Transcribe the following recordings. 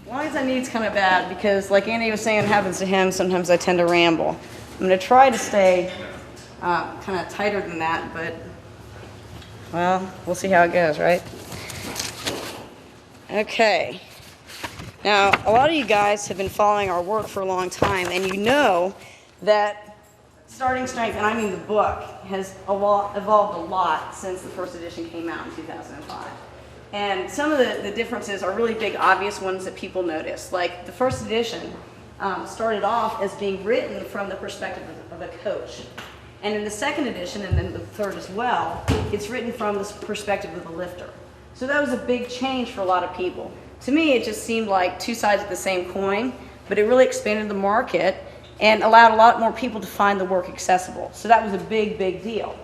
long as I need, it's kind of bad because, like Andy was saying, it happens to him. Sometimes I tend to ramble. I'm going to try to stay kind of tighter than that, but, well, we'll see how it goes, right? Okay. Now, a lot of you guys have been following our work for a long time, and you know that Starting Strength, and I mean the book, has evolved a lot since the first edition came out in 2005. And some of the differences are really big, obvious ones that people notice. Like the first edition started off as being written from the perspective of a coach. And in the second edition, and then the third as well, it's written from the perspective of the lifter. So that was a big change for a lot of people. To me, it just seemed like two sides of the same coin, but it really expanded the market and allowed a lot more people to find the work accessible. So that was a big, big deal.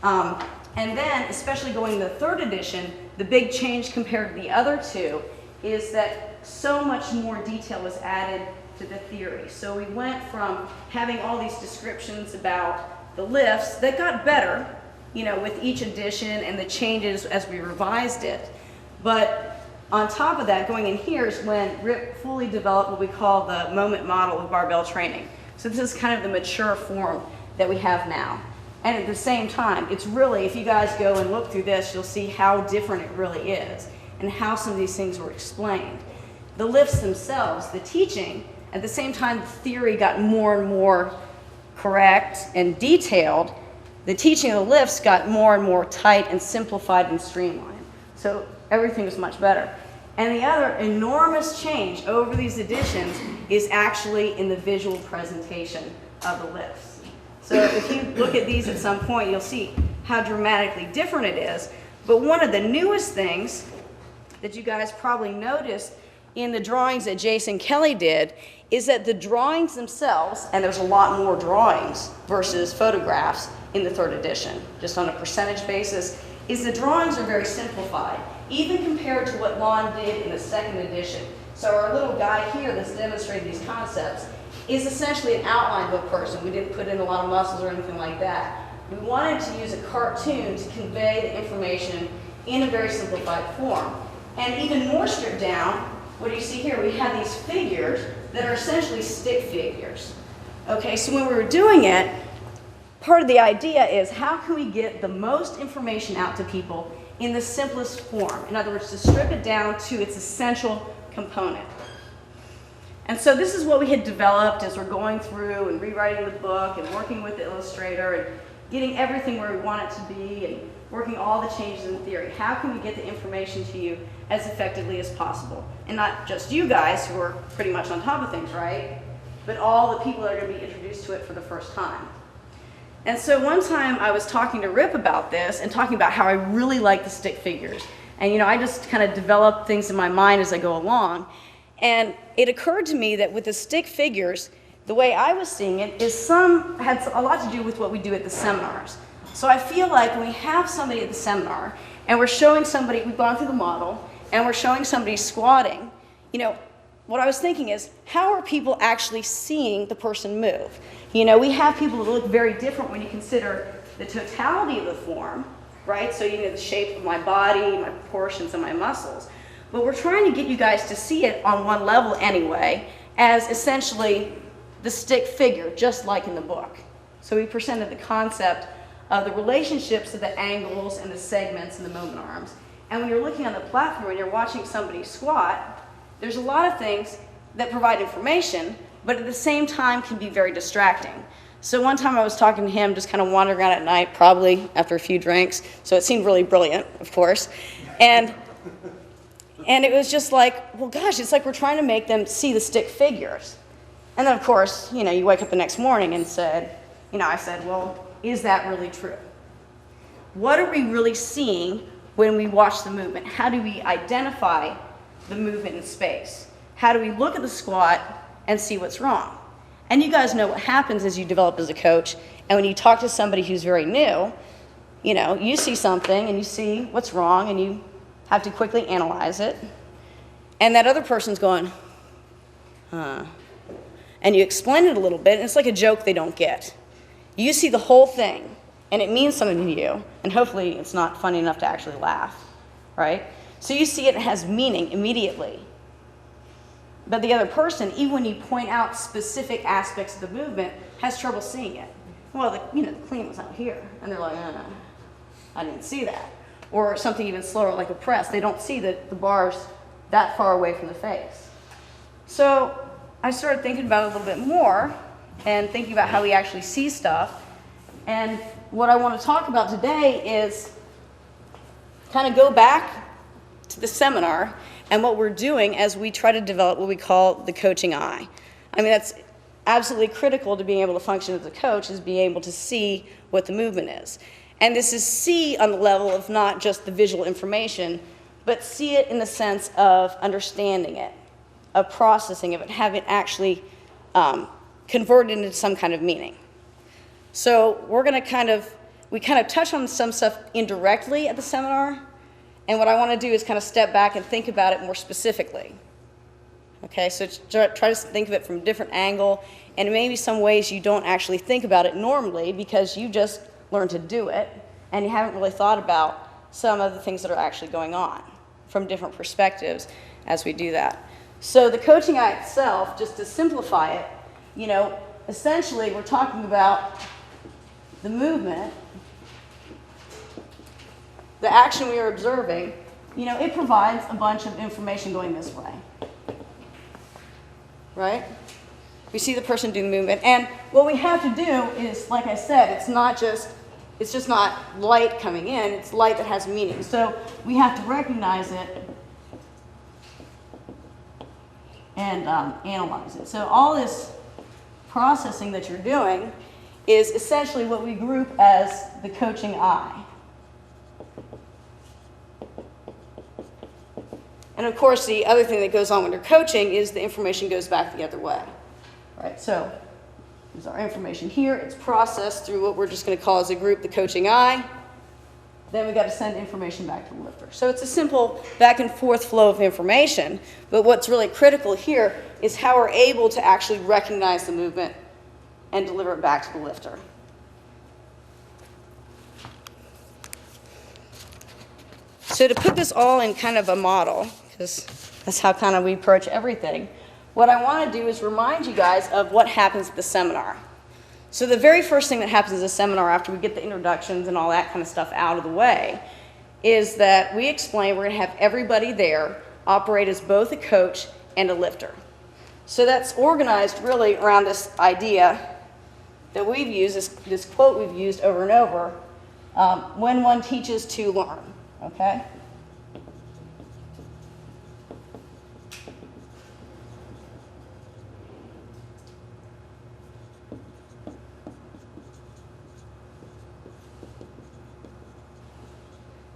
And then, especially going to the third edition, the big change compared to the other two is that so much more detail was added to the theory. So we went from having all these descriptions about the lifts that got better, you know, with each edition and the changes as we revised it. But on top of that, going in here is when Rip fully developed what we call the moment model of barbell training. So this is kind of the mature form that we have now. And at the same time, it's really, if you guys go and look through this, you'll see how different it really is and how some of these things were explained. The lifts themselves, the teaching, at the same time the theory got more and more correct and detailed, the teaching of the lifts got more and more tight and simplified and streamlined. So everything was much better. And the other enormous change over these editions is actually in the visual presentation of the lifts. So if you look at these at some point, you'll see how dramatically different it is. But one of the newest things that you guys probably noticed in the drawings that Jason Kelly did is that the drawings themselves, and there's a lot more drawings versus photographs in the third edition, just on a percentage basis, is the drawings are very simplified, even compared to what Lon did in the second edition. So our little guy here that's demonstrating these concepts is essentially an outline of a person. We didn't put in a lot of muscles or anything like that. We wanted to use a cartoon to convey the information in a very simplified form. And even more stripped down, what do you see here? We have these figures that are essentially stick figures. Okay, so when we were doing it, part of the idea is how can we get the most information out to people in the simplest form? In other words, to strip it down to its essential component. And so this is what we had developed as we're going through and rewriting the book and working with the illustrator and getting everything where we want it to be and working all the changes in theory. How can we get the information to you as effectively as possible? And not just you guys who are pretty much on top of things, right? But all the people that are going to be introduced to it for the first time. And so one time I was talking to Rip about this and talking about how I really like the stick figures. And you know, I just kind of develop things in my mind as I go along. And it occurred to me that with the stick figures, the way I was seeing it is some had a lot to do with what we do at the seminars. So I feel like when we have somebody at the seminar and we're showing somebody, we've gone through the model, and we're showing somebody squatting, you know, what I was thinking is, how are people actually seeing the person move? You know, we have people that look very different when you consider the totality of the form, right? So you know the shape of my body, my proportions, and my muscles. But we're trying to get you guys to see it on one level anyway, as essentially the stick figure, just like in the book. So we presented the concept of the relationships of the angles and the segments and the moment arms. And when you're looking on the platform and you're watching somebody squat, there's a lot of things that provide information, but at the same time can be very distracting. So one time I was talking to him, just kind of wandering around at night, probably after a few drinks, so it seemed really brilliant, of course. And it was just like, well, gosh, it's like we're trying to make them see the stick figures. And then, of course, you know, you wake up the next morning and said, you know, I said, well, is that really true? What are we really seeing when we watch the movement? How do we identify the movement in space? How do we look at the squat and see what's wrong? And you guys know what happens as you develop as a coach, and when you talk to somebody who's very new, you know, you see something and you see what's wrong and you have to quickly analyze it. And that other person's going, huh. And you explain it a little bit, and it's like a joke they don't get. You see the whole thing, and it means something to you, and hopefully it's not funny enough to actually laugh, right? So you see it has meaning immediately. But the other person, even when you point out specific aspects of the movement, has trouble seeing it. Well, the clean was out here, and they're like, I didn't see that. Or something even slower, like a press. They don't see the bars that far away from the face. So I started thinking about it a little bit more, and thinking about how we actually see stuff. And what I want to talk about today is kind of go back to the seminar and what we're doing as we try to develop what we call the coaching eye. I mean, that's absolutely critical to being able to function as a coach, is being able to see what the movement is. And this is see on the level of not just the visual information, but see it in the sense of understanding it, of processing of it, have it actually converted into some kind of meaning. So we're going to we kind of touch on some stuff indirectly at the seminar, and what I want to do is kind of step back and think about it more specifically. Okay, so try to think of it from a different angle, and maybe some ways you don't actually think about it normally because you just learned to do it, and you haven't really thought about some of the things that are actually going on from different perspectives as we do that. So the coaching eye itself, just to simplify it, essentially we're talking about the movement, the action we are observing. It provides a bunch of information going this way, right? We see the person do the movement, and what we have to do is, like I said, it's just not light coming in, it's light that has meaning. So we have to recognize it and analyze it. So all this processing that you're doing is essentially what we group as the coaching eye. And of course, the other thing that goes on when you're coaching is the information goes back the other way. Right? So there's our information here. It's processed through what we're just going to call as a group the coaching eye. Then we've got to send information back to the lifter. So it's a simple back and forth flow of information. But what's really critical here is how we're able to actually recognize the movement and deliver it back to the lifter. So to put this all in kind of a model, because that's how kind of we approach everything, what I want to do is remind you guys of what happens at the seminar. So the very first thing that happens at the seminar after we get the introductions and all that kind of stuff out of the way is that we explain we're going to have everybody there operate as both a coach and a lifter. So that's organized really around this idea that we've used, this quote we've used over and over, when one teaches to learn, okay?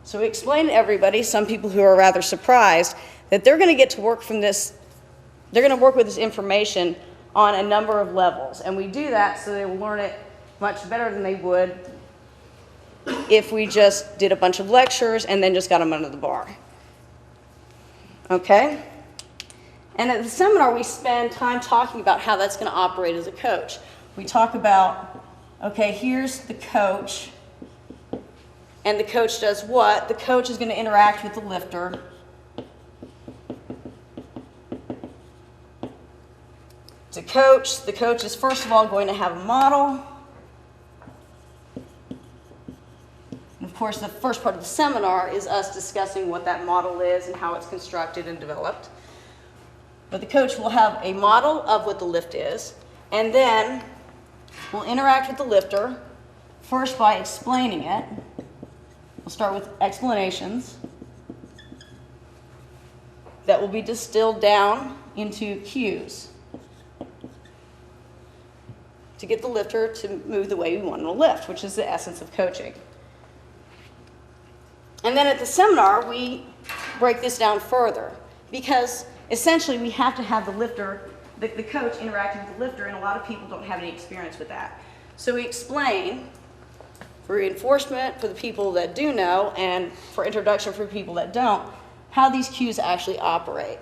So we explain to everybody, some people who are rather surprised, that they're going to get to work from this, they're going to work with this information on a number of levels. And we do that so they will learn it much better than they would if we just did a bunch of lectures and then just got them under the bar. Okay? And at the seminar, we spend time talking about how that's going to operate as a coach. We talk about, okay, here's the coach. And the coach does what? The coach is going to interact with the lifter. The coach is first of all going to have a model. And of course, the first part of the seminar is us discussing what that model is and how it's constructed and developed. But the coach will have a model of what the lift is, and then we'll interact with the lifter, first by explaining it. We'll start with explanations that will be distilled down into cues to get the lifter to move the way we want them to lift, which is the essence of coaching. And then at the seminar, we break this down further because essentially we have to have the lifter, the coach interacting with the lifter, and a lot of people don't have any experience with that. So we explain for reinforcement for the people that do know and for introduction for people that don't, how these cues actually operate.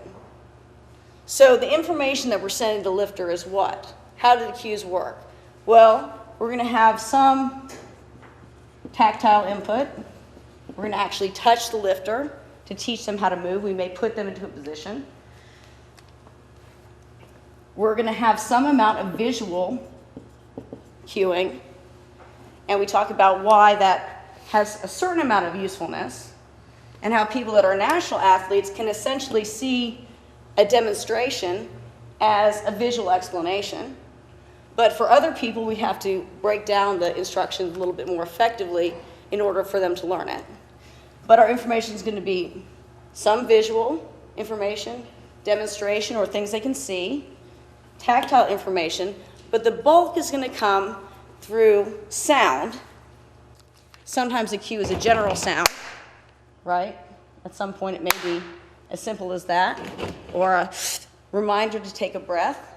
So the information that we're sending to the lifter is what? How do the cues work? Well, we're going to have some tactile input. We're going to actually touch the lifter to teach them how to move. We may put them into a position. we're going to have some amount of visual cueing, and we talk about why that has a certain amount of usefulness, and how people that are national athletes can essentially see a demonstration as a visual explanation. But for other people, we have to break down the instructions a little bit more effectively in order for them to learn it. But our information is going to be some visual information, demonstration or things they can see, tactile information, but the bulk is going to come through sound. Sometimes a cue is a general sound, right? At some point it may be as simple as that, or a reminder to take a breath.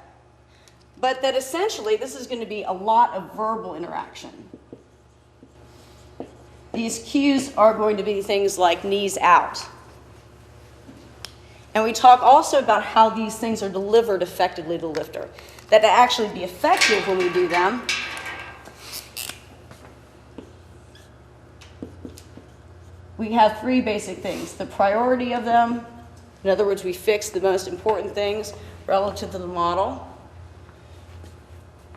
But that essentially this is going to be a lot of verbal interaction. These cues are going to be things like knees out. And we talk also about how these things are delivered effectively to the lifter. That to actually be effective when we do them, we have three basic things. The priority of them, in other words, we fix the most important things relative to the model.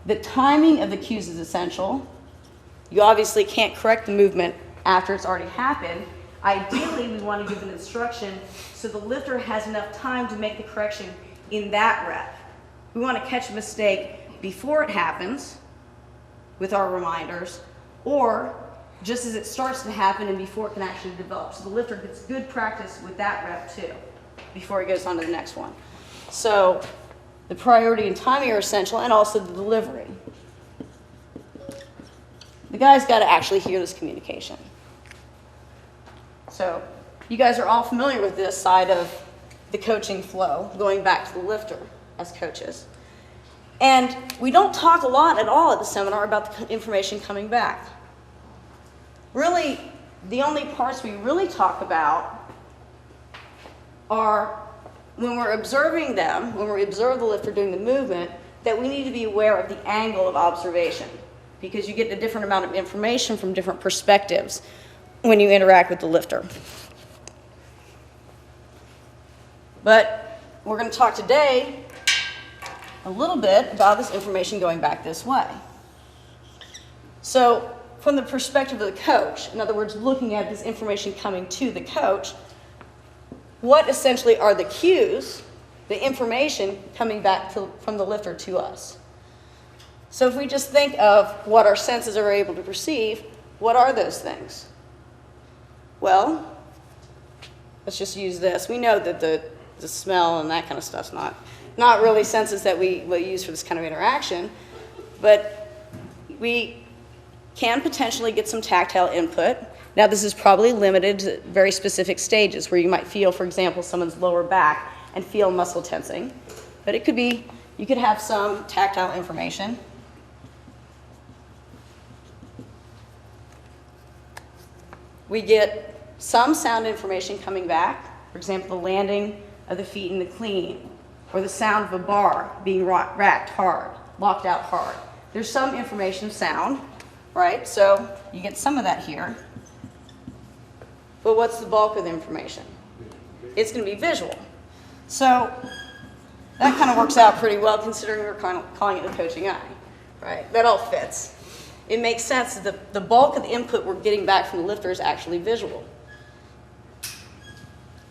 The timing of the cues is essential. You obviously can't correct the movement after it's already happened. Ideally, we want to give an instruction so the lifter has enough time to make the correction in that rep. We want to catch a mistake before it happens with our reminders, or just as it starts to happen and before it can actually develop. So the lifter gets good practice with that rep too, before he goes on to the next one. So the priority and timing are essential, and also the delivery. The guy's got to actually hear this communication. So you guys are all familiar with this side of the coaching flow, going back to the lifter as coaches. And we don't talk a lot at all at the seminar about the information coming back. Really, the only parts we really talk about are when we're observing them, when we observe the lifter doing the movement, that we need to be aware of the angle of observation, because you get a different amount of information from different perspectives when you interact with the lifter. But we're going to talk today a little bit about this information going back this way. So from the perspective of the coach, in other words, looking at this information coming to the coach, what essentially are the cues, the information coming back from the lifter to us? So if we just think of what our senses are able to perceive, what are those things? Well, let's just use this. We know that the smell and that kind of stuff's not really senses that we will use for this kind of interaction, but we can potentially get some tactile input. Now, this is probably limited to very specific stages where you might feel, for example, someone's lower back and feel muscle tensing. But it could be, you could have some tactile information. We get some sound information coming back. For example, the landing of the feet in the clean, or the sound of a bar being racked hard, locked out hard. There's some information of sound, right? So you get some of that here. But what's the bulk of the information? It's going to be visual. So that kind of works out pretty well, considering we're kind of calling it the coaching eye, right? That all fits. It makes sense that the bulk of the input we're getting back from the lifter is actually visual.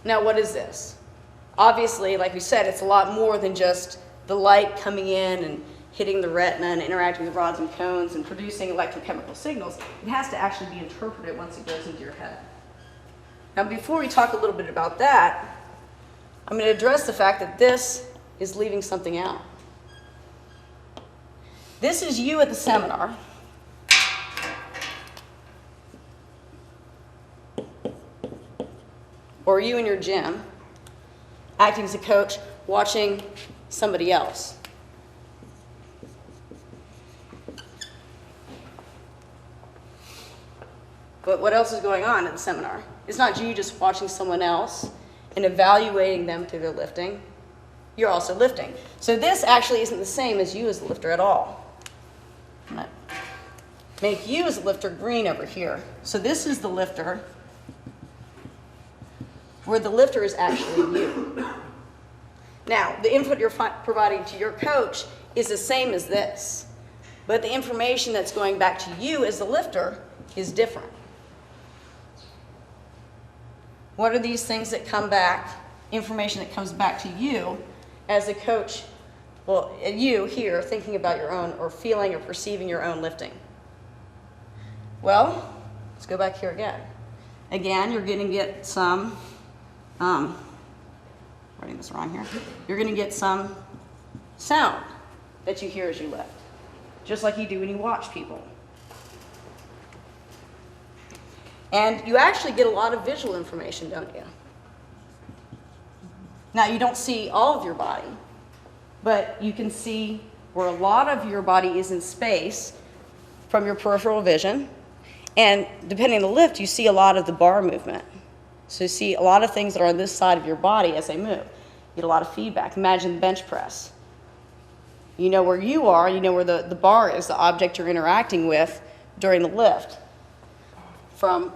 Now, what is this? Obviously, like we said, it's a lot more than just the light coming in and hitting the retina and interacting with rods and cones and producing electrochemical signals. It has to actually be interpreted once it goes into your head. Now, before we talk a little bit about that, I'm going to address the fact that this is leaving something out. This is you at the seminar. Or you in your gym, acting as a coach, watching somebody else. But what else is going on at the seminar? It's not you just watching someone else and evaluating them through their lifting. You're also lifting. So this actually isn't the same as you as a lifter at all. I'm going to make you as a lifter green over here. So this is the lifter, where the lifter is actually you. Now, the input you're providing to your coach is the same as this, but the information that's going back to you as the lifter is different. What are these things that come back, information that comes back to you as a coach, well, you here thinking about your own or feeling or perceiving your own lifting? Well, let's go back here again. Again, you're going to get some, writing this wrong here, you're going to get some sound that you hear as you lift, just like you do when you watch people. And you actually get a lot of visual information, don't you? Now, you don't see all of your body, but you can see where a lot of your body is in space from your peripheral vision. And depending on the lift, you see a lot of the bar movement. So you see a lot of things that are on this side of your body as they move. You get a lot of feedback. Imagine the bench press. You know where you are, you know where the bar is, the object you're interacting with during the lift, from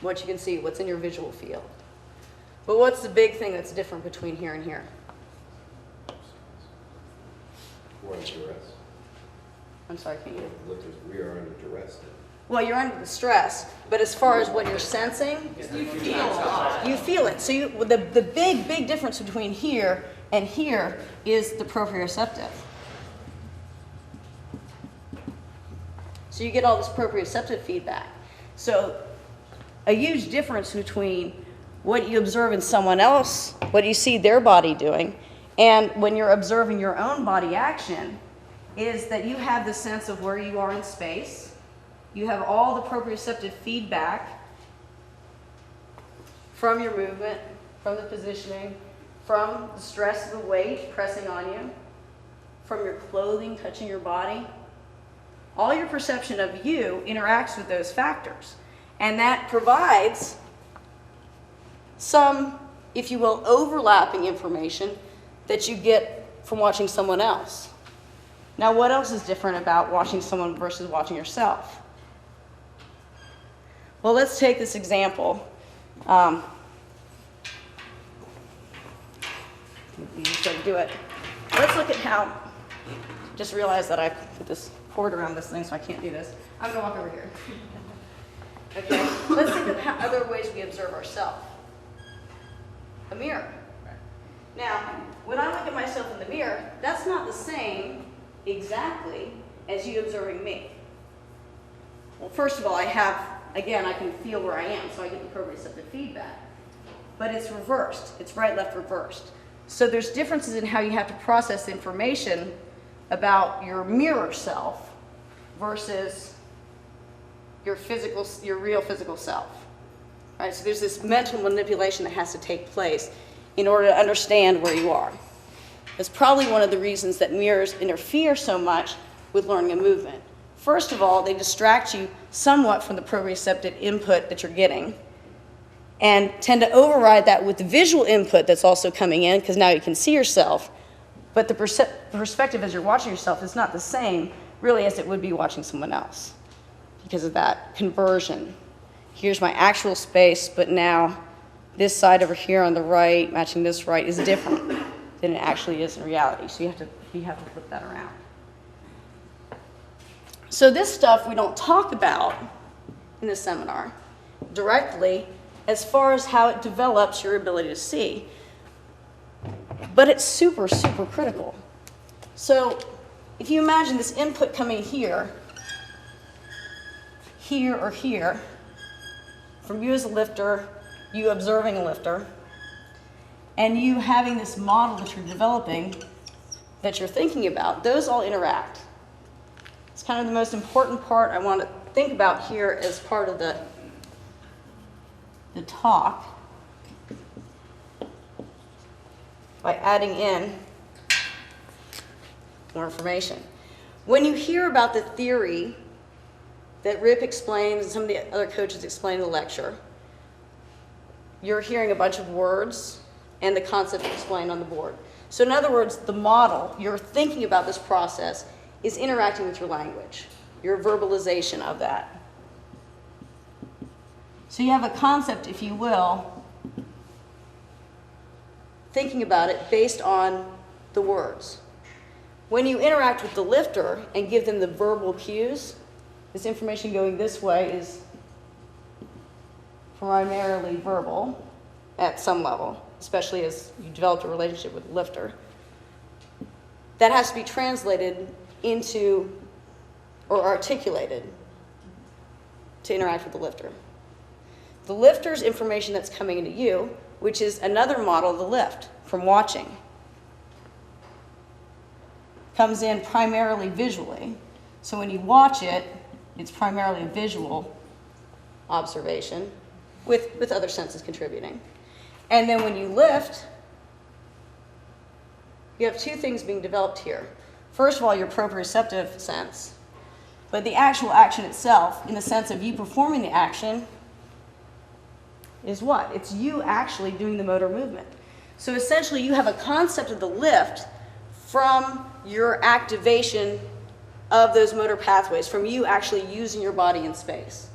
what you can see, what's in your visual field. But what's the big thing that's different between here and here? We're under duress. I'm sorry, can you? Lifters, we are under duress. Well, you're under the stress, but as far as what you're sensing, you feel it. So the big difference between here and here is the proprioceptive. So you get all this proprioceptive feedback. So a huge difference between what you observe in someone else, what you see their body doing, and when you're observing your own body action, is that you have the sense of where you are in space. You have all the proprioceptive feedback from your movement, from the positioning, from the stress of the weight pressing on you, from your clothing touching your body. All your perception of you interacts with those factors. And that provides some, if you will, overlapping information that you get from watching someone else. Now, what else is different about watching someone versus watching yourself? Well, let's take this example. You just got to do it. Let's look at how, just realize that I put this cord around this thing, so I can't do this. I'm going to walk over here. Okay, let's think of other ways we observe ourselves. A mirror. Now, when I look at myself in the mirror, that's not the same exactly as you observing me. Well, first of all, I can feel where I am, so I get the proprioceptive feedback. But it's reversed. It's right, left, reversed. So there's differences in how you have to process information about your mirror self versus your real physical self. Right? So there's this mental manipulation that has to take place in order to understand where you are. It's probably one of the reasons that mirrors interfere so much with learning a movement. First of all, they distract you somewhat from the proprioceptive input that you're getting and tend to override that with the visual input that's also coming in, because now you can see yourself, but the perspective as you're watching yourself is not the same really as it would be watching someone else because of that conversion. Here's my actual space, but now this side over here on the right, matching this right, is different than it actually is in reality. So you have to flip that around. So this stuff we don't talk about in the seminar directly as far as how it develops your ability to see. But it's super, super critical. So if you imagine this input coming here, or here, from you as a lifter, you observing a lifter, and you having this model that you're developing, that you're thinking about, those all interact. It's kind of the most important part I want to think about here as part of the talk by adding in more information. When you hear about the theory that Rip explains and some of the other coaches explain in the lecture, you're hearing a bunch of words and the concept explained on the board. So in other words, the model, you're thinking about this process, is interacting with your language, your verbalization of that. So you have a concept, if you will, thinking about it based on the words. When you interact with the lifter and give them the verbal cues, this information going this way is primarily verbal at some level, especially as you develop a relationship with the lifter. That has to be translated into or articulated to interact with the lifter. The lifter's information that's coming into you, which is another model of the lift from watching, comes in primarily visually. So when you watch it, it's primarily a visual observation with other senses contributing. And then when you lift, you have two things being developed here. First of all, your proprioceptive sense, but the actual action itself, in the sense of you performing the action, is what? It's you actually doing the motor movement. So essentially, you have a concept of the lift from your activation of those motor pathways, from you actually using your body in space.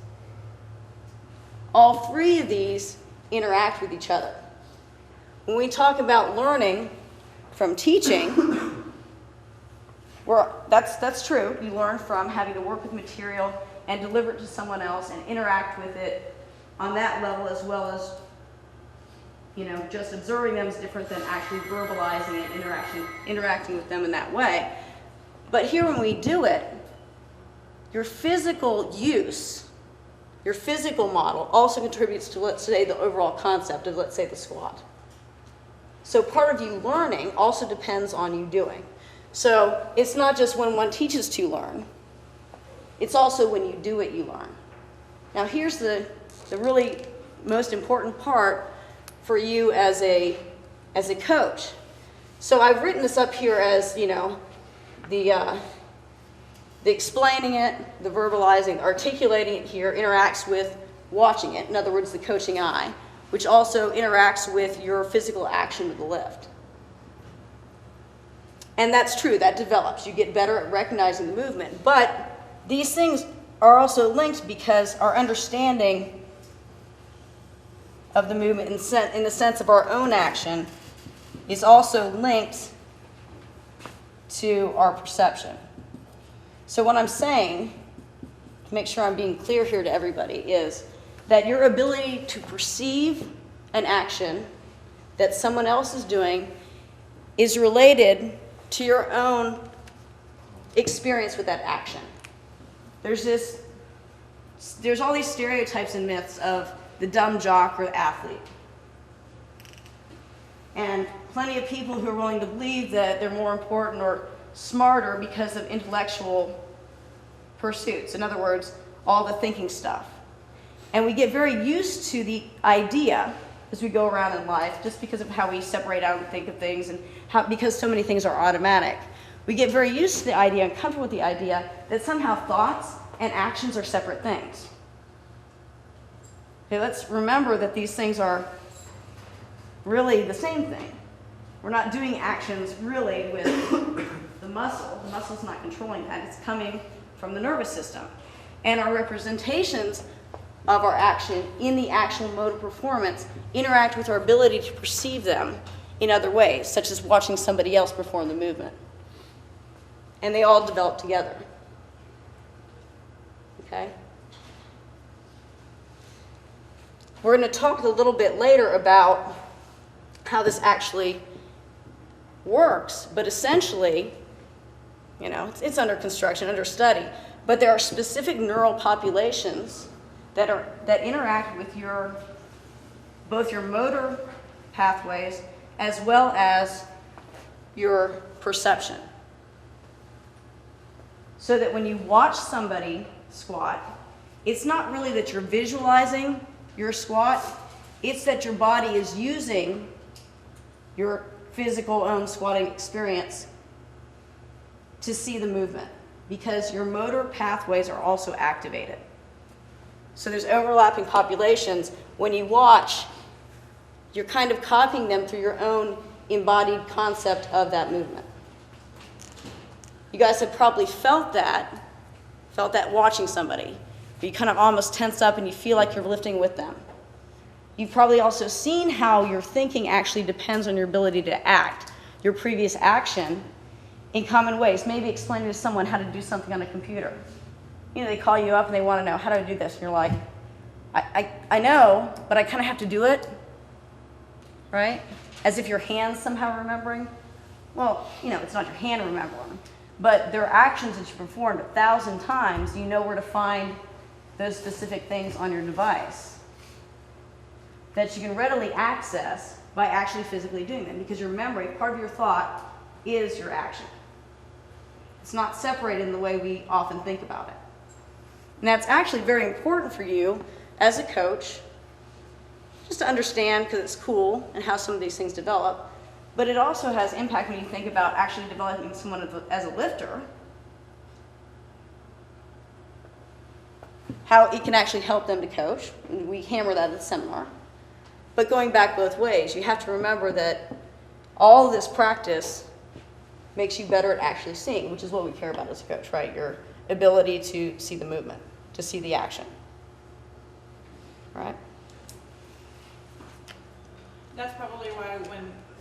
All three of these interact with each other. When we talk about learning from teaching, that's true. You learn from having to work with material and deliver it to someone else and interact with it on that level, as well as, just observing them is different than actually verbalizing it, interacting with them in that way. But here when we do it, your physical use, your physical model also contributes to, let's say, the overall concept of, let's say, the squat. So part of you learning also depends on you doing. So it's not just when one teaches to learn, it's also when you do it, you learn. Now here's the really most important part for you as a coach. So I've written this up here as, the explaining it, the verbalizing, articulating it here interacts with watching it. In other words, the coaching eye, which also interacts with your physical action with the lift. And that's true, that develops. You get better at recognizing the movement. But these things are also linked because our understanding of the movement in the sense of our own action is also linked to our perception. So what I'm saying, to make sure I'm being clear here to everybody, is that your ability to perceive an action that someone else is doing is related to your own experience with that action. There's all these stereotypes and myths of the dumb jock or the athlete. And plenty of people who are willing to believe that they're more important or smarter because of intellectual pursuits. In other words, all the thinking stuff. And we get very used to the idea as we go around in life, just because of how we separate out and think of things, and because so many things are automatic. We get very used to the idea and comfortable with the idea that somehow thoughts and actions are separate things. Okay, let's remember that these things are really the same thing. We're not doing actions really with the muscle. The muscle's not controlling that. It's coming from the nervous system. And our representations of our action in the actual motor performance interact with our ability to perceive them in other ways, such as watching somebody else perform the movement. And they all develop together. Okay? We're going to talk a little bit later about how this actually works, but essentially, it's under construction, under study, but there are specific neural populations that interact with both your motor pathways as well as your perception. So that when you watch somebody squat, it's not really that you're visualizing your squat, it's that your body is using your physical own squatting experience to see the movement, because your motor pathways are also activated. So there's overlapping populations. When you watch, you're kind of copying them through your own embodied concept of that movement. You guys have probably felt that watching somebody. You kind of almost tense up and you feel like you're lifting with them. You've probably also seen how your thinking actually depends on your ability to act, your previous action, in common ways. Maybe explaining to someone how to do something on a computer. You know, they call you up and they want to know, how do I do this? And you're like, I know, but I kind of have to do it, right? As if your hand's somehow remembering. Well, you know, it's not your hand remembering, but there are actions that you performed 1,000 times. You know where to find those specific things on your device that you can readily access by actually physically doing them, because your memory, part of your thought, is your action. It's not separated in the way we often think about it. And that's actually very important for you as a coach, just to understand, because it's cool and how some of these things develop, but it also has impact when you think about actually developing someone as a lifter, how it can actually help them to coach. And we hammer that at the seminar. But going back both ways, you have to remember that all of this practice makes you better at actually seeing, which is what we care about as a coach, right? Your ability to see the movement, to see the action, right? That's probably why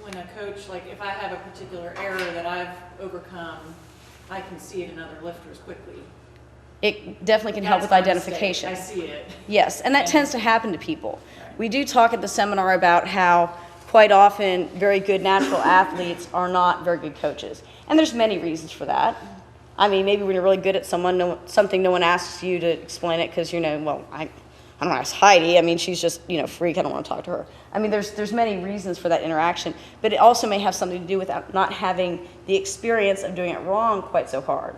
when a coach, like if I have a particular error that I've overcome, I can see it in other lifters quickly. It definitely can help with That's my identification. mistake. I see it. Yes, and that And- tends to happen to people. Right. We do talk at the seminar about how quite often very good natural athletes are not very good coaches. And there's many reasons for that. I mean, maybe when you're really good at something, no one asks you to explain it because, you know, well, I don't ask Heidi. I mean, she's just, you know, freak. I don't want to talk to her. I mean, there's many reasons for that interaction, but it also may have something to do with not having the experience of doing it wrong quite so hard.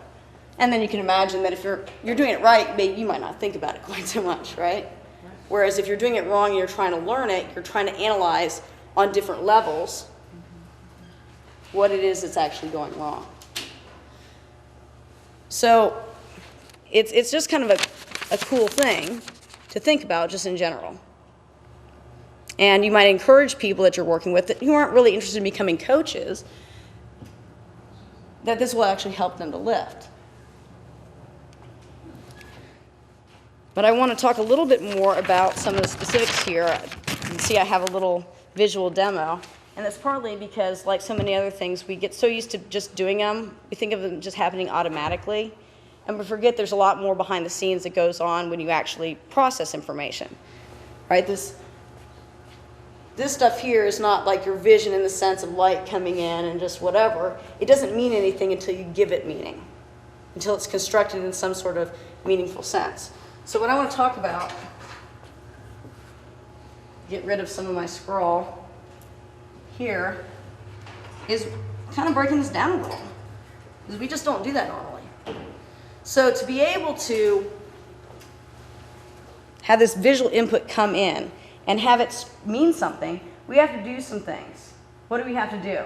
And then you can imagine that if you're doing it right, maybe you might not think about it quite so much, right? Whereas if you're doing it wrong and you're trying to learn it, you're trying to analyze on different levels what it is that's actually going wrong. So it's just kind of a cool thing to think about just in general. And you might encourage people that you're working with who aren't really interested in becoming coaches, that this will actually help them to lift. But I want to talk a little bit more about some of the specifics here. You can see I have a little visual demo. And that's partly because, like so many other things, we get so used to just doing them, we think of them just happening automatically. And we forget there's a lot more behind the scenes that goes on when you actually process information. Right? This stuff here is not like your vision in the sense of light coming in and just whatever. It doesn't mean anything until you give it meaning, until it's constructed in some sort of meaningful sense. So what I want to talk about, get rid of some of my scroll here, is kind of breaking this down a little, because we just don't do that normally. So to be able to have this visual input come in and have it mean something, we have to do some things. What do we have to do?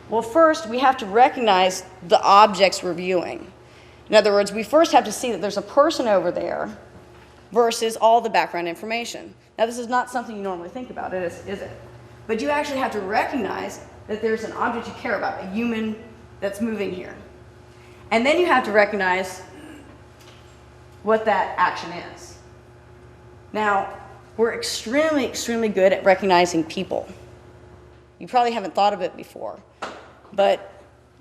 Well, first, we have to recognize the objects we're viewing. In other words, we first have to see that there's a person over there versus all the background information. Now, this is not something you normally think about, is it? But you actually have to recognize that there's an object you care about, a human that's moving here. And then you have to recognize what that action is. Now, we're extremely, extremely good at recognizing people. You probably haven't thought of it before, but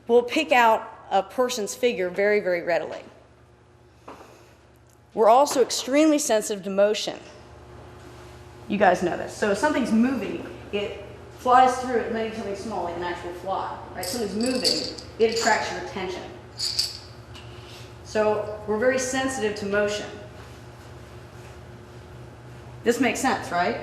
we'll pick out a person's figure very, very readily. We're also extremely sensitive to motion. You guys know this. So if something's moving, it flies through it, maybe something small like an actual fly. Right? Something's moving, it attracts your attention. So we're very sensitive to motion. This makes sense, right?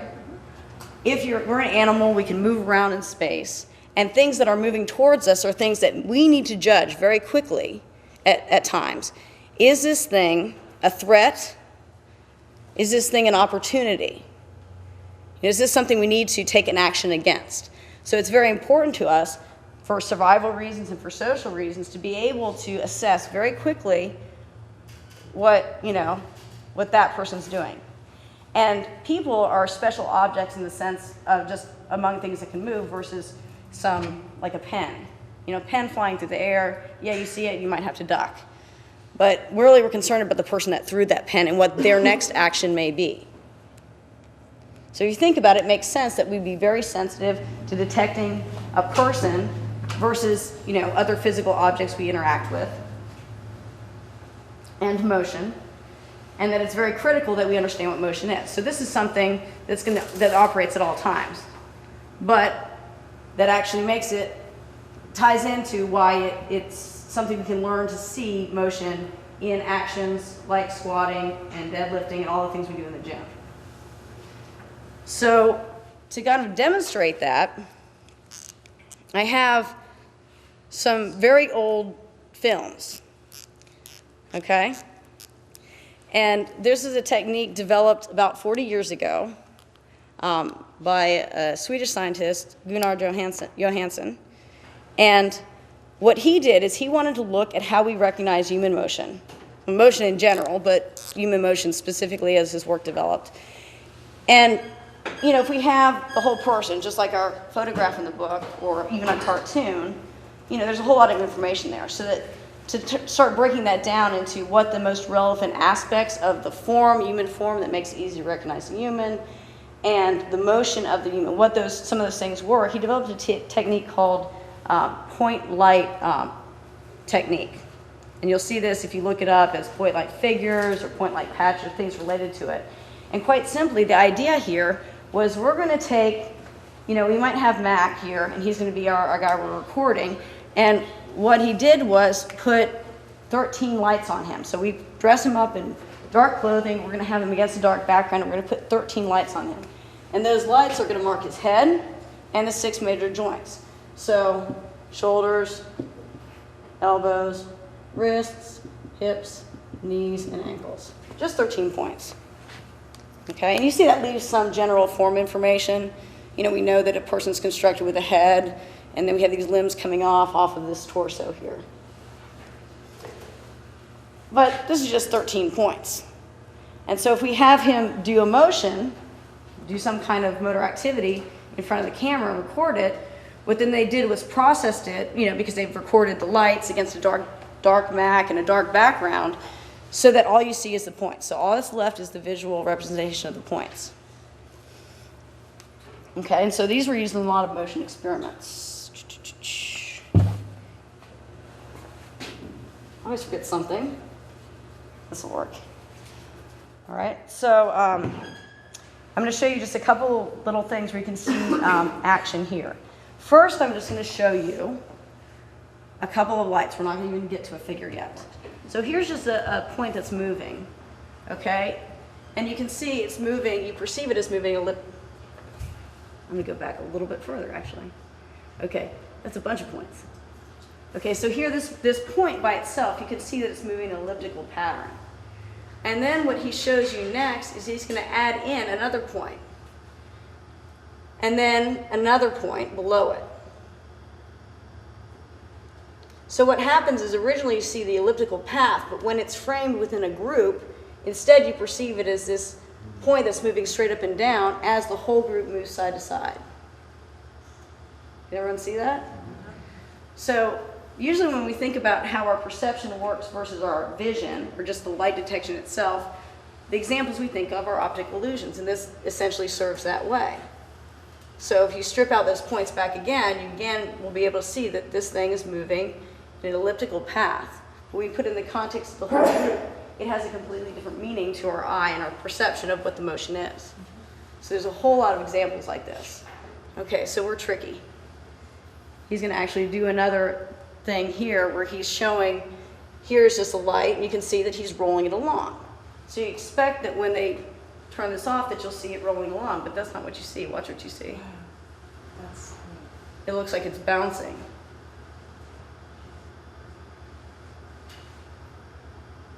If we're an animal, we can move around in space, and things that are moving towards us are things that we need to judge very quickly at times. Is this thing a threat? Is this thing an opportunity? Is this something we need to take an action against? So it's very important to us, for survival reasons and for social reasons, to be able to assess very quickly what that person's doing. And people are special objects in the sense of just among things that can move versus some, like a pen. You know, pen flying through the air, yeah, you see it, you might have to duck. But we're concerned about the person that threw that pen and what their next action may be. So if you think about it, it makes sense that we'd be very sensitive to detecting a person versus, other physical objects we interact with, and motion, and that it's very critical that we understand what motion is. So this is something that operates at all times, but that actually ties into why it's something we can learn to see motion in actions like squatting and deadlifting and all the things we do in the gym. So to kind of demonstrate that, I have some very old films, okay? And this is a technique developed about 40 years ago by a Swedish scientist, Gunnar Johansson. And what he did is he wanted to look at how we recognize human motion in general, but human motion specifically as his work developed. And if we have the whole person, just like our photograph in the book, or even a cartoon, there's a whole lot of information there. So that to start breaking that down into what the most relevant aspects of the human form that makes it easy to recognize the human, and the motion of the human, what some of those things were, he developed a technique called point light technique. And you'll see this if you look it up as point light figures or point light patches, things related to it. And quite simply, the idea here was we're going to take, we might have Mac here, and he's going to be our guy we're recording. And what he did was put 13 lights on him. So we dress him up in dark clothing. We're going to have him against a dark background, and we're going to put 13 lights on him. And those lights are going to mark his head and the 6 major joints. So shoulders, elbows, wrists, hips, knees, and ankles. Just 13 points. Okay, and you see that leaves some general form information. We know that a person's constructed with a head, and then we have these limbs coming off of this torso here. But this is just 13 points. And so if we have him do a motion, do some kind of motor activity in front of the camera and record it, what then they did was processed it, because they've recorded the lights against a dark Mac and a dark background, so that all you see is the points. So all that's left is the visual representation of the points. Okay, and so these were used in a lot of motion experiments. I always forget something. This will work. All right, so I'm going to show you just a couple little things where you can see action here. First, I'm just going to show you a couple of lights. We're not going to even get to a figure yet. So here's just a point that's moving, okay? And you can see it's moving, you perceive it as moving I'm going to go back a little bit further, actually. Okay, that's a bunch of points. Okay, so here, this point by itself, you can see that it's moving in an elliptical pattern. And then what he shows you next is he's going to add in another point. And then another point below it. So what happens is originally you see the elliptical path, but when it's framed within a group, instead you perceive it as this point that's moving straight up and down as the whole group moves side to side. Did everyone see that? So usually when we think about how our perception works versus our vision, or just the light detection itself, the examples we think of are optical illusions, and this essentially serves that way. So if you strip out those points back again, you again will be able to see that this thing is moving in an elliptical path. When we put it in the context of the whole group, it has a completely different meaning to our eye and our perception of what the motion is. So there's a whole lot of examples like this. Okay, so we're tricky. He's going to actually do another thing here where he's showing, here's just a light, and you can see that he's rolling it along. So you expect that when they turn this off that you'll see it rolling along, but that's not what you see. Watch what you see. It looks like it's bouncing.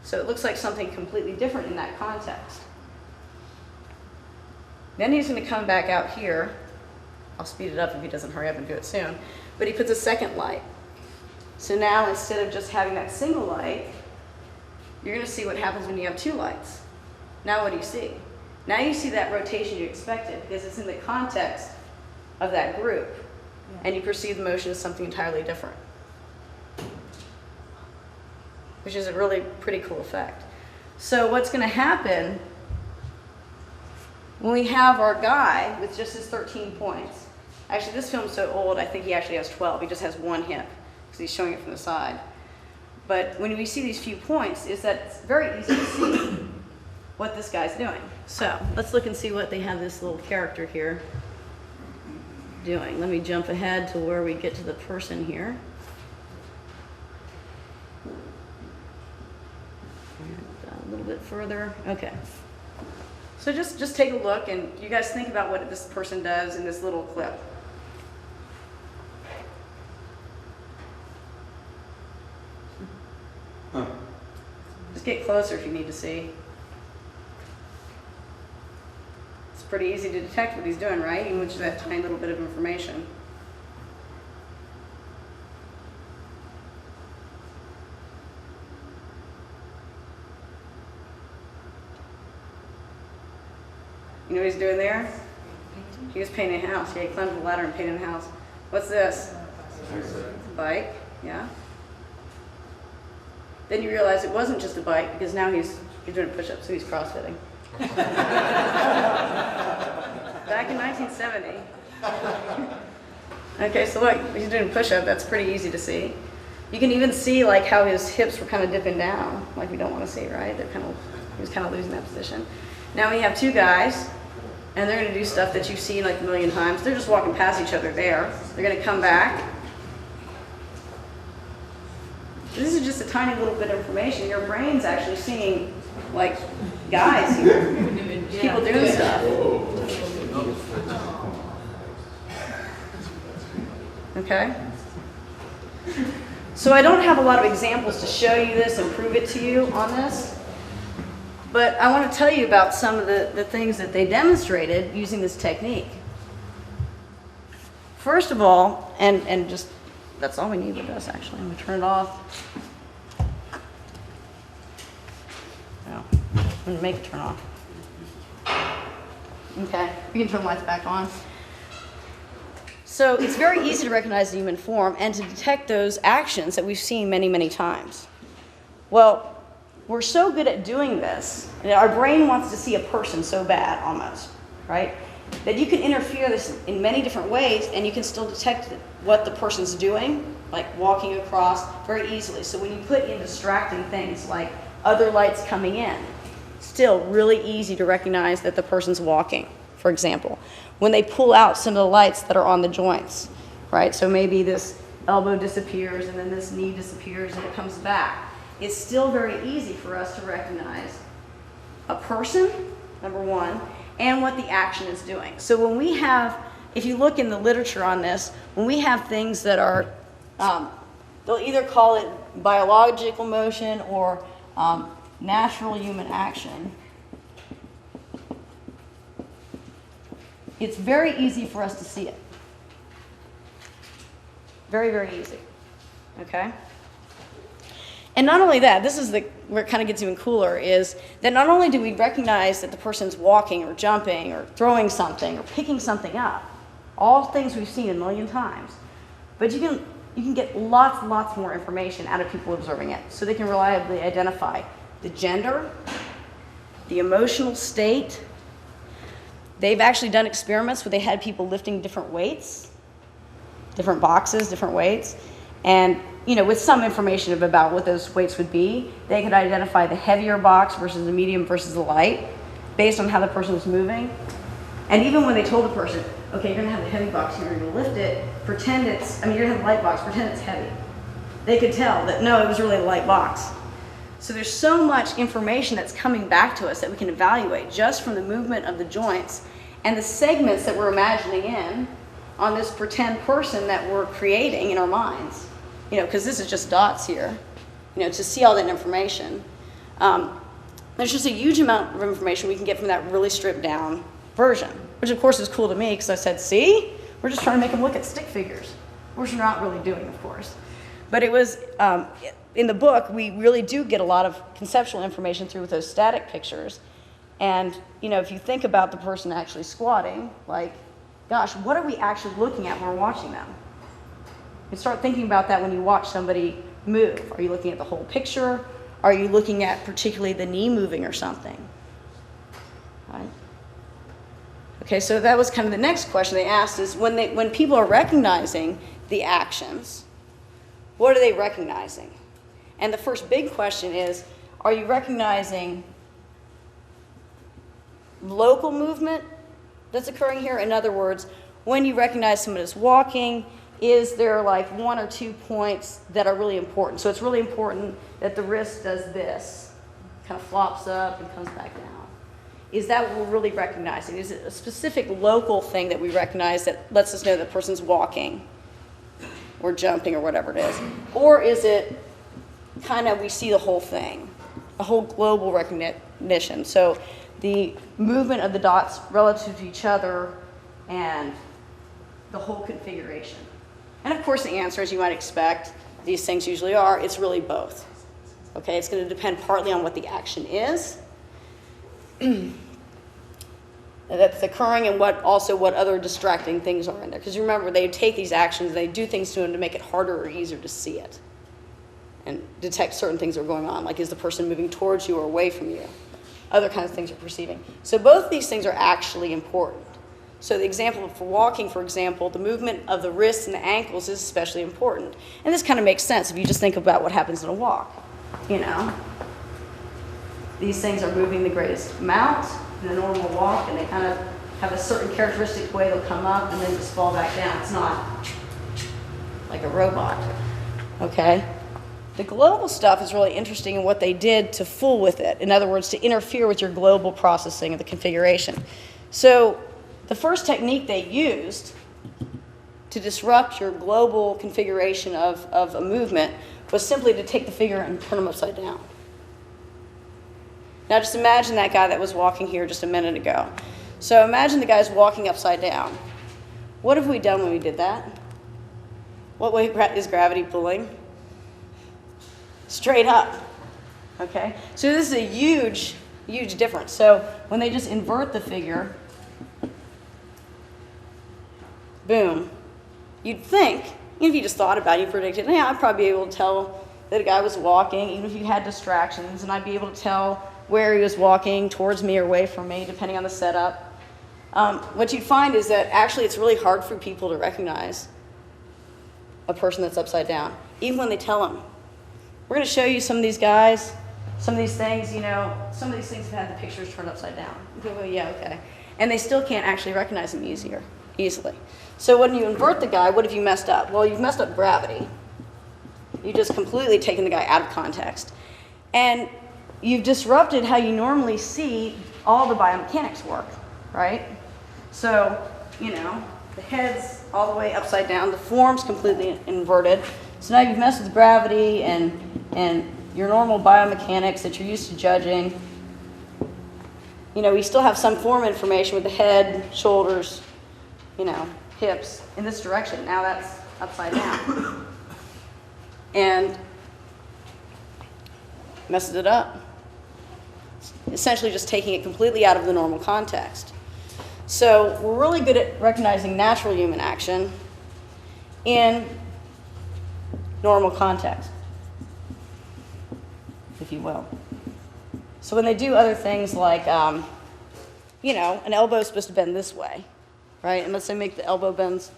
So it looks like something completely different in that context. Then he's going to come back out here. I'll speed it up if he doesn't hurry up and do it soon. But he puts a second light. So now instead of just having that single light, you're going to see what happens when you have two lights. Now what do you see? Now you see that rotation you expected because it's in the context of that group. Yeah. And you perceive the motion as something entirely different, which is a really pretty cool effect. So what's going to happen when we have our guy with just his 13 points, actually this film's so old, I think he actually has 12. He just has one hip because he's showing it from the side. But when we see these few points, is that it's very easy to see what this guy's doing. So let's look and see what they have this little character here doing. Let me jump ahead to where we get to the person here. And a little bit further. Okay. So just take a look, and you guys think about what this person does in this little clip. Huh. Just get closer if you need to see. It's pretty easy to detect what he's doing, right? Even with that tiny little bit of information. You know what he's doing there? He was painting a house. Yeah, he climbed the ladder and painted a house. What's this? Bike, yeah. Then you realize it wasn't just a bike because now he's doing push-ups, so he's crossfitting. Back in 1970. Okay, so look, he's doing a push-up. That's pretty easy to see. You can even see like how his hips were kind of dipping down, like we don't want to see, right? He was kind of losing that position. Now we have two guys, and they're going to do stuff that you've seen like a million times. They're just walking past each other there. They're going to come back. This is just a tiny little bit of information. Your brain's actually seeing, like, guys here, people doing stuff. Okay? So I don't have a lot of examples to show you this and prove it to you on this, but I want to tell you about some of the things that they demonstrated using this technique. First of all, and just that's all we need with this, actually. I'm going to turn it off. No, I'm going to make it turn off. Okay, we can turn the lights back on. So it's very easy to recognize the human form and to detect those actions that we've seen many, many times. Well, we're so good at doing this, and our brain wants to see a person so bad, almost, right? That you can interfere this in many different ways, and you can still detect what the person's doing, like walking across, very easily. So when you put in distracting things like other lights coming in, still really easy to recognize that the person's walking, for example. When they pull out some of the lights that are on the joints, right? So maybe this elbow disappears, and then this knee disappears, and it comes back. It's still very easy for us to recognize a person, number one, and what the action is doing. So when we have, if you look in the literature on this, when we have things that are, they'll either call it biological motion or natural human action. It's very easy for us to see it. Very, very easy. Okay? And not only that, this is where it kind of gets even cooler, is that not only do we recognize that the person's walking or jumping or throwing something or picking something up, all things we've seen a million times, but you can get lots more information out of people observing it, so they can reliably identify the gender, the emotional state. They've actually done experiments where they had people lifting different weights, different boxes, different weights, and with some information about what those weights would be, they could identify the heavier box versus the medium versus the light based on how the person was moving. And even when they told the person, okay, you're gonna have the heavy box here, you're gonna lift it, you're gonna have the light box, pretend it's heavy. They could tell that, no, it was really a light box. So there's so much information that's coming back to us that we can evaluate just from the movement of the joints and the segments that we're imagining in on this pretend person that we're creating in our minds. Because this is just dots here, to see all that information. There's just a huge amount of information we can get from that really stripped down version, which of course is cool to me because I said, see, we're just trying to make them look at stick figures, which we're not really doing, of course. But it was, in the book, we really do get a lot of conceptual information through with those static pictures. And, if you think about the person actually squatting, like, gosh, what are we actually looking at when we're watching them? You start thinking about that when you watch somebody move. Are you looking at the whole picture? Are you looking at particularly the knee moving or something? Right? Okay, so that was kind of the next question they asked is when people are recognizing the actions, what are they recognizing? And the first big question is, are you recognizing local movement that's occurring here? In other words, when you recognize someone is walking, is there like 1 or 2 points that are really important? So it's really important that the wrist does this, kind of flops up and comes back down. Is that what we're really recognizing? Is it a specific local thing that we recognize that lets us know the person's walking or jumping or whatever it is? Or is it kind of we see the whole thing, a whole global recognition? So the movement of the dots relative to each other and the whole configuration. And of course the answer, as you might expect, these things usually are, it's really both. Okay, it's going to depend partly on what the action is that's occurring and what other distracting things are in there. Because remember, they take these actions, they do things to them to make it harder or easier to see it and detect certain things that are going on, like is the person moving towards you or away from you, other kinds of things you're perceiving. So both of these things are actually important. So the example for walking, for example, the movement of the wrists and the ankles is especially important. And this kind of makes sense if you just think about what happens in a walk. You know, these things are moving the greatest amount in a normal walk, and they kind of have a certain characteristic way they'll come up and then just fall back down. It's not like a robot, okay? The global stuff is really interesting in what they did to fool with it. In other words, to interfere with your global processing of the configuration. So the first technique they used to disrupt your global configuration of a movement was simply to take the figure and turn them upside down. Now just imagine that guy that was walking here just a minute ago. So imagine the guy's walking upside down. What have we done when we did that? What way is gravity pulling? Straight up, okay? So this is a huge, huge difference. So when they just invert the figure, boom, you'd think, even if you just thought about it, you predicted, yeah, I'd probably be able to tell that a guy was walking, even if you had distractions, and I'd be able to tell where he was walking, towards me or away from me, depending on the setup. What you'd find is that actually it's really hard for people to recognize a person that's upside down, even when they tell them. We're going to show you some of these guys, some of these things, you know, some of these things have had the pictures turned upside down. Okay, well, yeah, okay. And they still can't actually recognize them easily. So when you invert the guy, what have you messed up? Well, you've messed up gravity. You've just completely taken the guy out of context. And you've disrupted how you normally see all the biomechanics work, right? So, you know, the head's all the way upside down, the form's completely inverted. So now you've messed with gravity and your normal biomechanics that you're used to judging. You know, we still have some form information with the head, shoulders, you know, hips in this direction. Now that's upside down. And messes it up. Essentially just taking it completely out of the normal context. So we're really good at recognizing natural human action in normal context, if you will. So when they do other things like, you know, an elbow is supposed to bend this way, right? Unless they make the elbow bends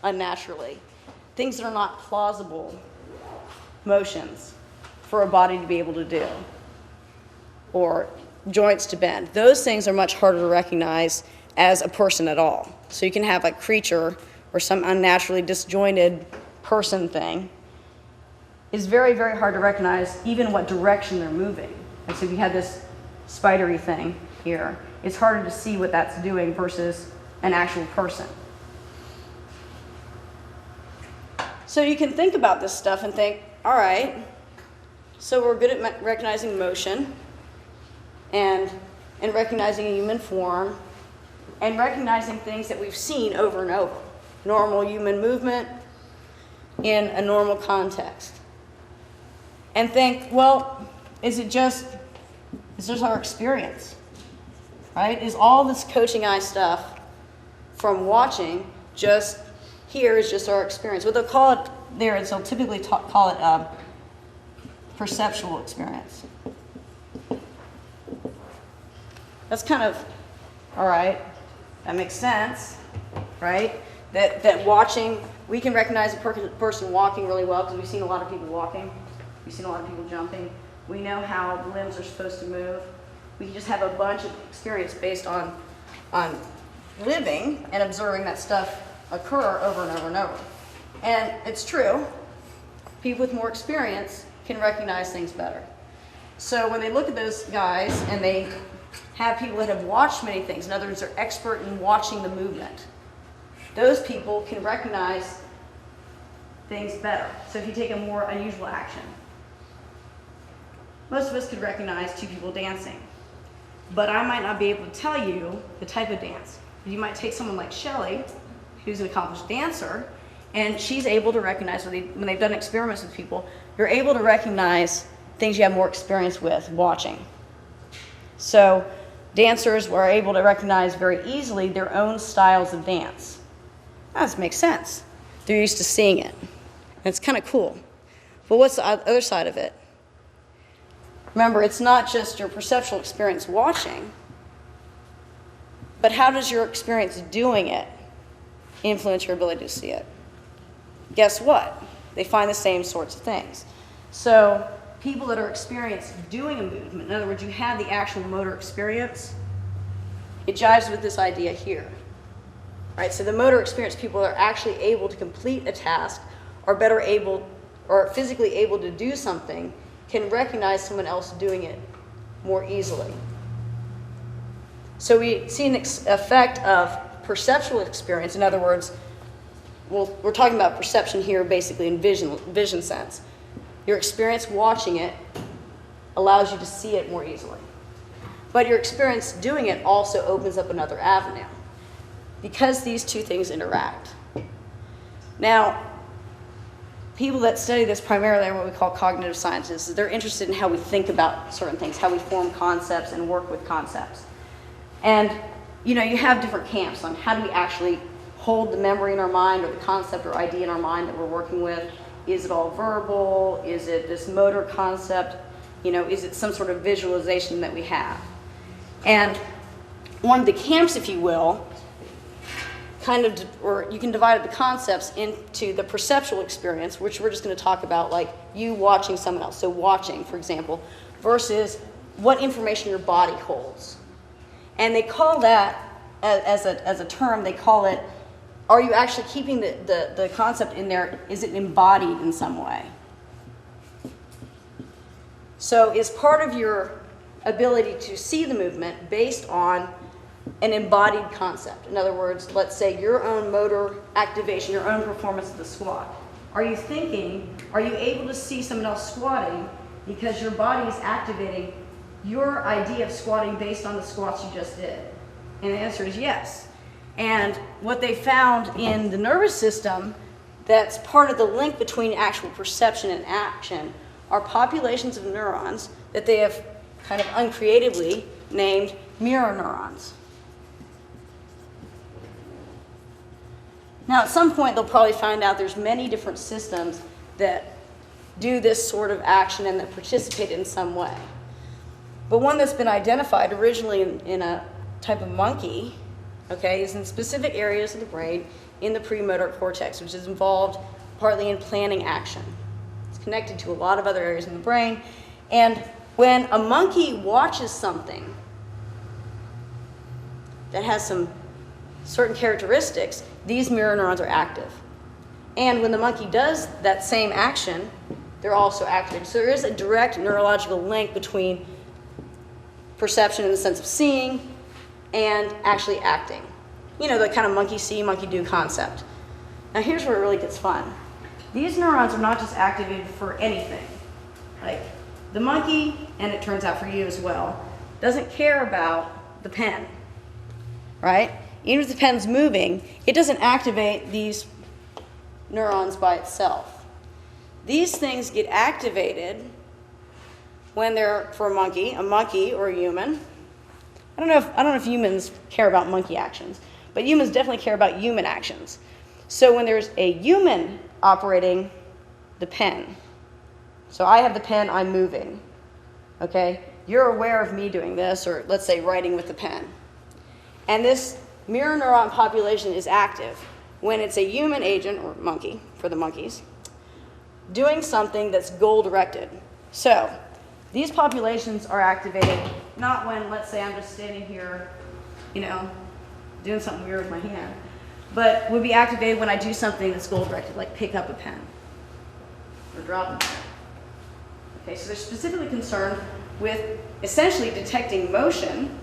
unnaturally. Things that are not plausible motions for a body to be able to do, or joints to bend. Those things are much harder to recognize as a person at all. So you can have a creature or some unnaturally disjointed person thing. It's very, very hard to recognize even what direction they're moving. And so if you had this spidery thing here, it's harder to see what that's doing versus an actual person. So you can think about this stuff and think, all right, so we're good at recognizing motion and recognizing a human form and recognizing things that we've seen over and over. Normal human movement in a normal context. And think, well, is this our experience, right? Is all this coaching eye stuff from watching just here is just our experience? What they'll call it there is they'll typically call it perceptual experience. That's kind of, all right. That makes sense, right? That watching, we can recognize a person walking really well because we've seen a lot of people walking. We've seen a lot of people jumping. We know how the limbs are supposed to move. We can just have a bunch of experience based on living and observing that stuff occur over and over and over. And it's true, people with more experience can recognize things better. So when they look at those guys and they have people that have watched many things, in other words, they're expert in watching the movement, those people can recognize things better. So if you take a more unusual action, most of us could recognize two people dancing, but I might not be able to tell you the type of dance. You might take someone like Shelley, who's an accomplished dancer, and she's able to recognize, when they've done experiments with people, you're able to recognize things you have more experience with watching. So dancers were able to recognize very easily their own styles of dance. That just makes sense. They're used to seeing it. And it's kind of cool. But what's the other side of it? Remember, it's not just your perceptual experience watching, but how does your experience doing it influence your ability to see it? Guess what? They find the same sorts of things. So people that are experienced doing a movement, in other words, you have the actual motor experience, it jives with this idea here. Right? So the motor experience people that are actually able to complete a task, are better able, or physically able to do something, can recognize someone else doing it more easily. So we see an effect of perceptual experience. In other words, well, we're talking about perception here basically in vision sense. Your experience watching it allows you to see it more easily. But your experience doing it also opens up another avenue because these two things interact. Now, people that study this primarily are what we call cognitive scientists. They're interested in how we think about certain things, how we form concepts and work with concepts. And you know, you have different camps on how do we actually hold the memory in our mind or the concept or idea in our mind that we're working with. Is it all verbal? Is it this motor concept? You know, is it some sort of visualization that we have? And one of the camps, if you will, or you can divide the concepts into the perceptual experience, which we're just going to talk about, like you watching someone else. So watching, for example, versus what information your body holds. And they call that, as a term, they call it, are you actually keeping the concept in there? Is it embodied in some way? So is part of your ability to see the movement based on an embodied concept? In other words, let's say your own motor activation, your own performance of the squat. Are you able to see someone else squatting because your body is activating your idea of squatting based on the squats you just did? And the answer is yes. And what they found in the nervous system that's part of the link between actual perception and action are populations of neurons that they have kind of uncreatively named mirror neurons. Now, at some point, they'll probably find out there's many different systems that do this sort of action and that participate in some way. But one that's been identified originally in a type of monkey, okay, is in specific areas of the brain in the premotor cortex, which is involved partly in planning action. It's connected to a lot of other areas in the brain. And when a monkey watches something that has some certain characteristics, these mirror neurons are active. And when the monkey does that same action, they're also activated. So there is a direct neurological link between perception in the sense of seeing and actually acting. You know, the kind of monkey see, monkey do concept. Now here's where it really gets fun. These neurons are not just activated for anything. Like the monkey, and it turns out for you as well, doesn't care about the pen, right? Even if the pen's moving, it doesn't activate these neurons by itself. These things get activated when they're, for a monkey or a human. I don't know if humans care about monkey actions, but humans definitely care about human actions. So when there's a human operating the pen, so I have the pen, I'm moving, okay? You're aware of me doing this, or let's say writing with the pen. And this mirror neuron population is active when it's a human agent, or monkey, for the monkeys, doing something that's goal-directed. So these populations are activated not when, let's say, I'm just standing here, you know, doing something weird with my hand, but would be activated when I do something that's goal-directed, like pick up a pen or drop a pen. Okay, so they're specifically concerned with essentially detecting motion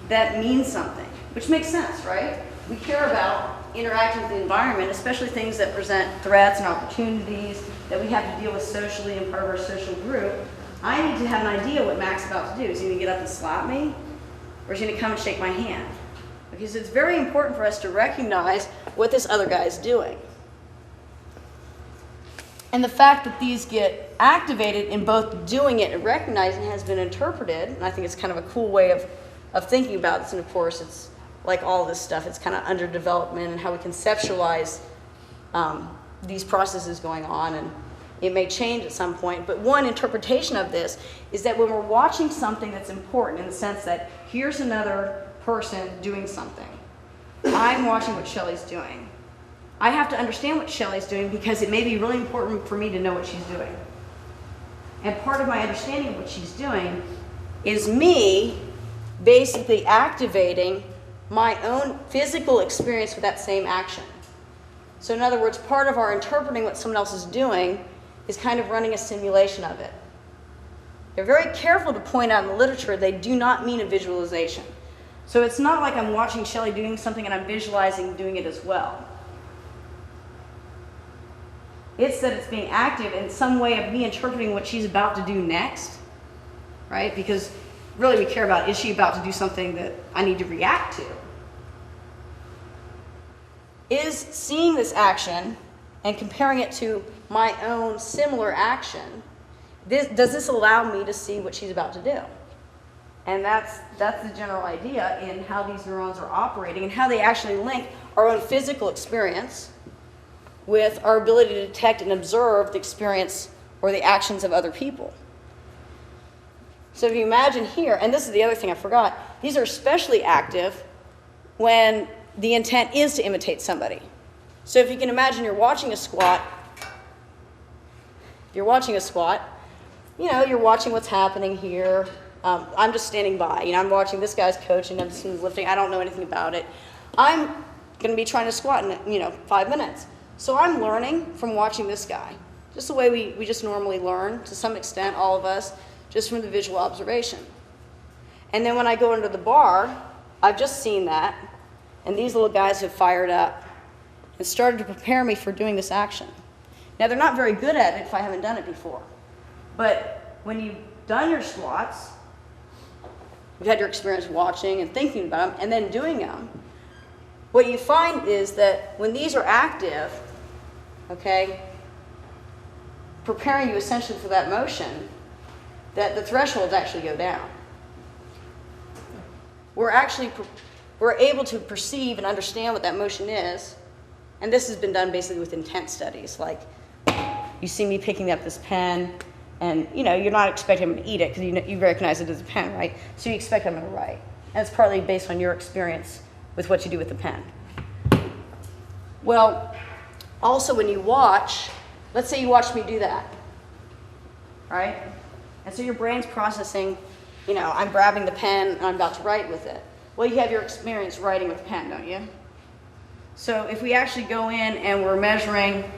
that means something, which makes sense, right? We care about interacting with the environment, especially things that present threats and opportunities that we have to deal with socially and part of our social group. I need to have an idea what Mac's about to do. Is he gonna get up and slap me? Or is he gonna come and shake my hand? Because it's very important for us to recognize what this other guy is doing. And the fact that these get activated in both doing it and recognizing has been interpreted, and I think it's kind of a cool way of thinking about this, and of course it's like all this stuff, it's kind of under development and how we conceptualize these processes going on, and it may change at some point, but one interpretation of this is that when we're watching something that's important in the sense that here's another person doing something, I'm watching what Shelley's doing. I have to understand what Shelley's doing because it may be really important for me to know what she's doing. And part of my understanding of what she's doing is me basically activating my own physical experience with that same action. So in other words, part of our interpreting what someone else is doing is kind of running a simulation of it. They're very careful to point out in the literature they do not mean a visualization. So it's not like I'm watching Shelley doing something and I'm visualizing doing it as well. It's that it's being active in some way of me interpreting what she's about to do next, right? Because really we care about, is she about to do something that I need to react to? Is seeing this action and comparing it to my own similar action, does this allow me to see what she's about to do? And that's the general idea in how these neurons are operating and how they actually link our own physical experience with our ability to detect and observe the experience or the actions of other people. So if you imagine here, and this is the other thing I forgot, these are especially active when the intent is to imitate somebody. So if you can imagine you're watching a squat, you know, you're watching what's happening here. I'm just standing by, you know, I'm watching this guy's coaching, I'm just lifting, I don't know anything about it. I'm gonna be trying to squat in, you know, 5 minutes. So I'm learning from watching this guy, just the way we just normally learn to some extent, all of us, just from the visual observation. And then when I go into the bar, I've just seen that, and these little guys have fired up and started to prepare me for doing this action. Now they're not very good at it if I haven't done it before, but when you've done your squats, you've had your experience watching and thinking about them and then doing them, what you find is that when these are active, okay, preparing you essentially for that motion, that the thresholds actually go down. We're able to perceive and understand what that motion is, and this has been done basically with intent studies. Like, you see me picking up this pen, and you know, you're not expecting I'm going to eat it because you recognize it as a pen, right? So you expect I'm going to write. And it's partly based on your experience with what you do with the pen. Well, also when you watch, let's say you watch me do that, right? And so your brain's processing, you know, I'm grabbing the pen and I'm about to write with it. Well, you have your experience writing with a pen, don't you? So if we actually go in and we're measuring,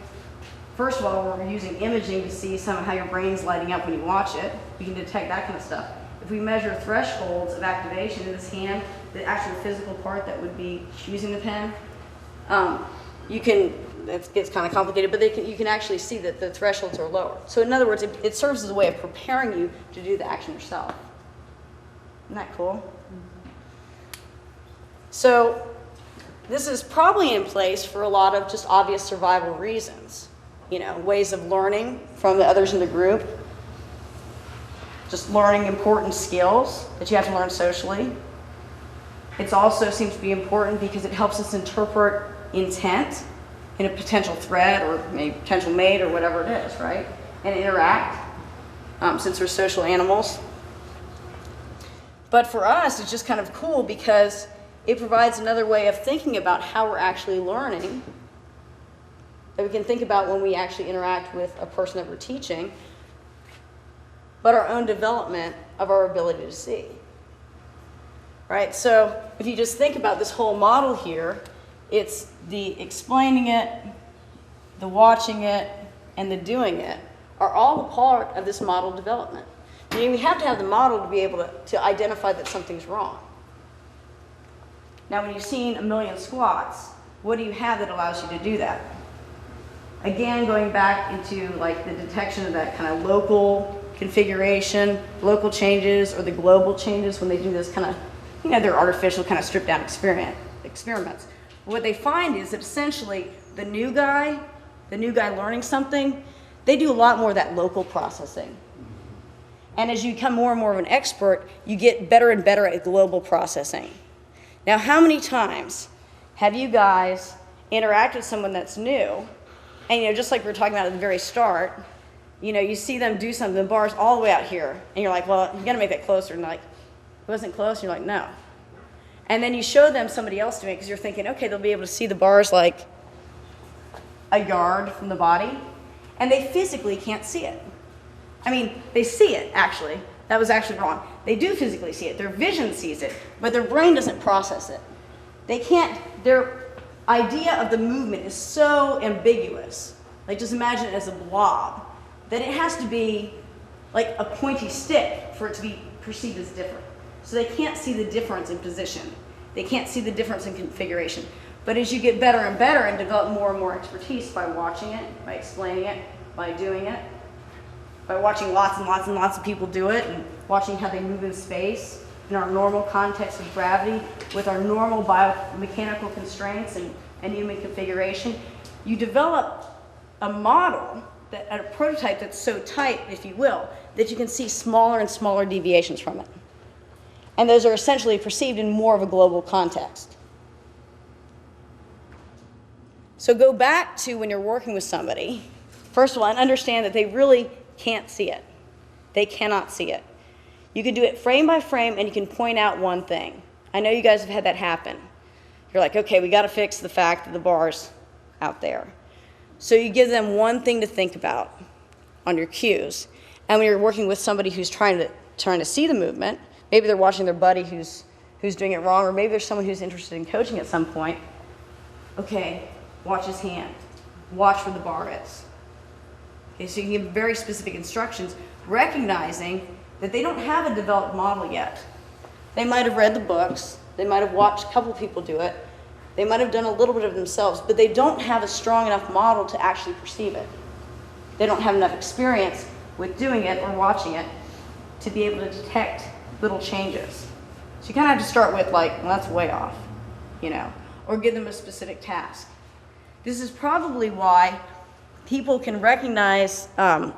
first of all, we're using imaging to see some of how your brain's lighting up when you watch it. We can detect that kind of stuff. If we measure thresholds of activation in this hand, the actual physical part that would be using the pen, you can, it gets kind of complicated, but you can actually see that the thresholds are lower. So in other words, it serves as a way of preparing you to do the action yourself. Isn't that cool? So this is probably in place for a lot of just obvious survival reasons. You know, ways of learning from the others in the group, just learning important skills that you have to learn socially. It also seems to be important because it helps us interpret intent in a potential threat or maybe potential mate or whatever it is, right? And interact, since we're social animals. But for us, it's just kind of cool because it provides another way of thinking about how we're actually learning, that we can think about when we actually interact with a person that we're teaching, but our own development of our ability to see. Right? So if you just think about this whole model here, it's the explaining it, the watching it, and the doing it are all a part of this model development. I mean, we have to have the model to be able to identify that something's wrong. Now, when you've seen a million squats, what do you have that allows you to do that? Again, going back into like the detection of that kind of local configuration, local changes, or the global changes when they do this kind of, you know, they're artificial kind of stripped down experiments. What they find is that essentially the new guy learning something, they do a lot more of that local processing. And as you become more and more of an expert, you get better and better at global processing. Now, how many times have you guys interacted with someone that's new, and you know, just like we were talking about at the very start, you know, you see them do something, the bar's all the way out here, and you're like, well, you gotta make that closer, and they're like, it wasn't close, and you're like, no. And then you show them somebody else doing it, because you're thinking, okay, they'll be able to see the bars like a yard from the body, and they physically can't see it. I mean, they see it, actually. That was actually wrong. They do physically see it. Their vision sees it, but their brain doesn't process it. They can't, their idea of the movement is so ambiguous. Like, just imagine it as a blob, that it has to be like a pointy stick for it to be perceived as different. So they can't see the difference in position. They can't see the difference in configuration. But as you get better and better and develop more and more expertise by watching it, by explaining it, by doing it, by watching lots and lots and lots of people do it and watching how they move in space in our normal context of gravity with our normal biomechanical constraints and human configuration, you develop a model, a prototype that's so tight, if you will, that you can see smaller and smaller deviations from it. And those are essentially perceived in more of a global context. So go back to when you're working with somebody, first of all, and understand that they really can't see it. They cannot see it. You can do it frame by frame, and you can point out one thing. I know you guys have had that happen. You're like, okay, we got to fix the fact that the bar's out there. So you give them one thing to think about on your cues. And when you're working with somebody who's trying to see the movement, maybe they're watching their buddy who's doing it wrong, or maybe there's someone who's interested in coaching at some point. Okay, watch his hand. Watch where the bar is. Okay, so you can give very specific instructions, recognizing that they don't have a developed model yet. They might have read the books, they might have watched a couple people do it, they might have done a little bit of it themselves, but they don't have a strong enough model to actually perceive it. They don't have enough experience with doing it or watching it to be able to detect little changes. So you kind of have to start with like, well, that's way off, you know, or give them a specific task. This is probably why people can recognize,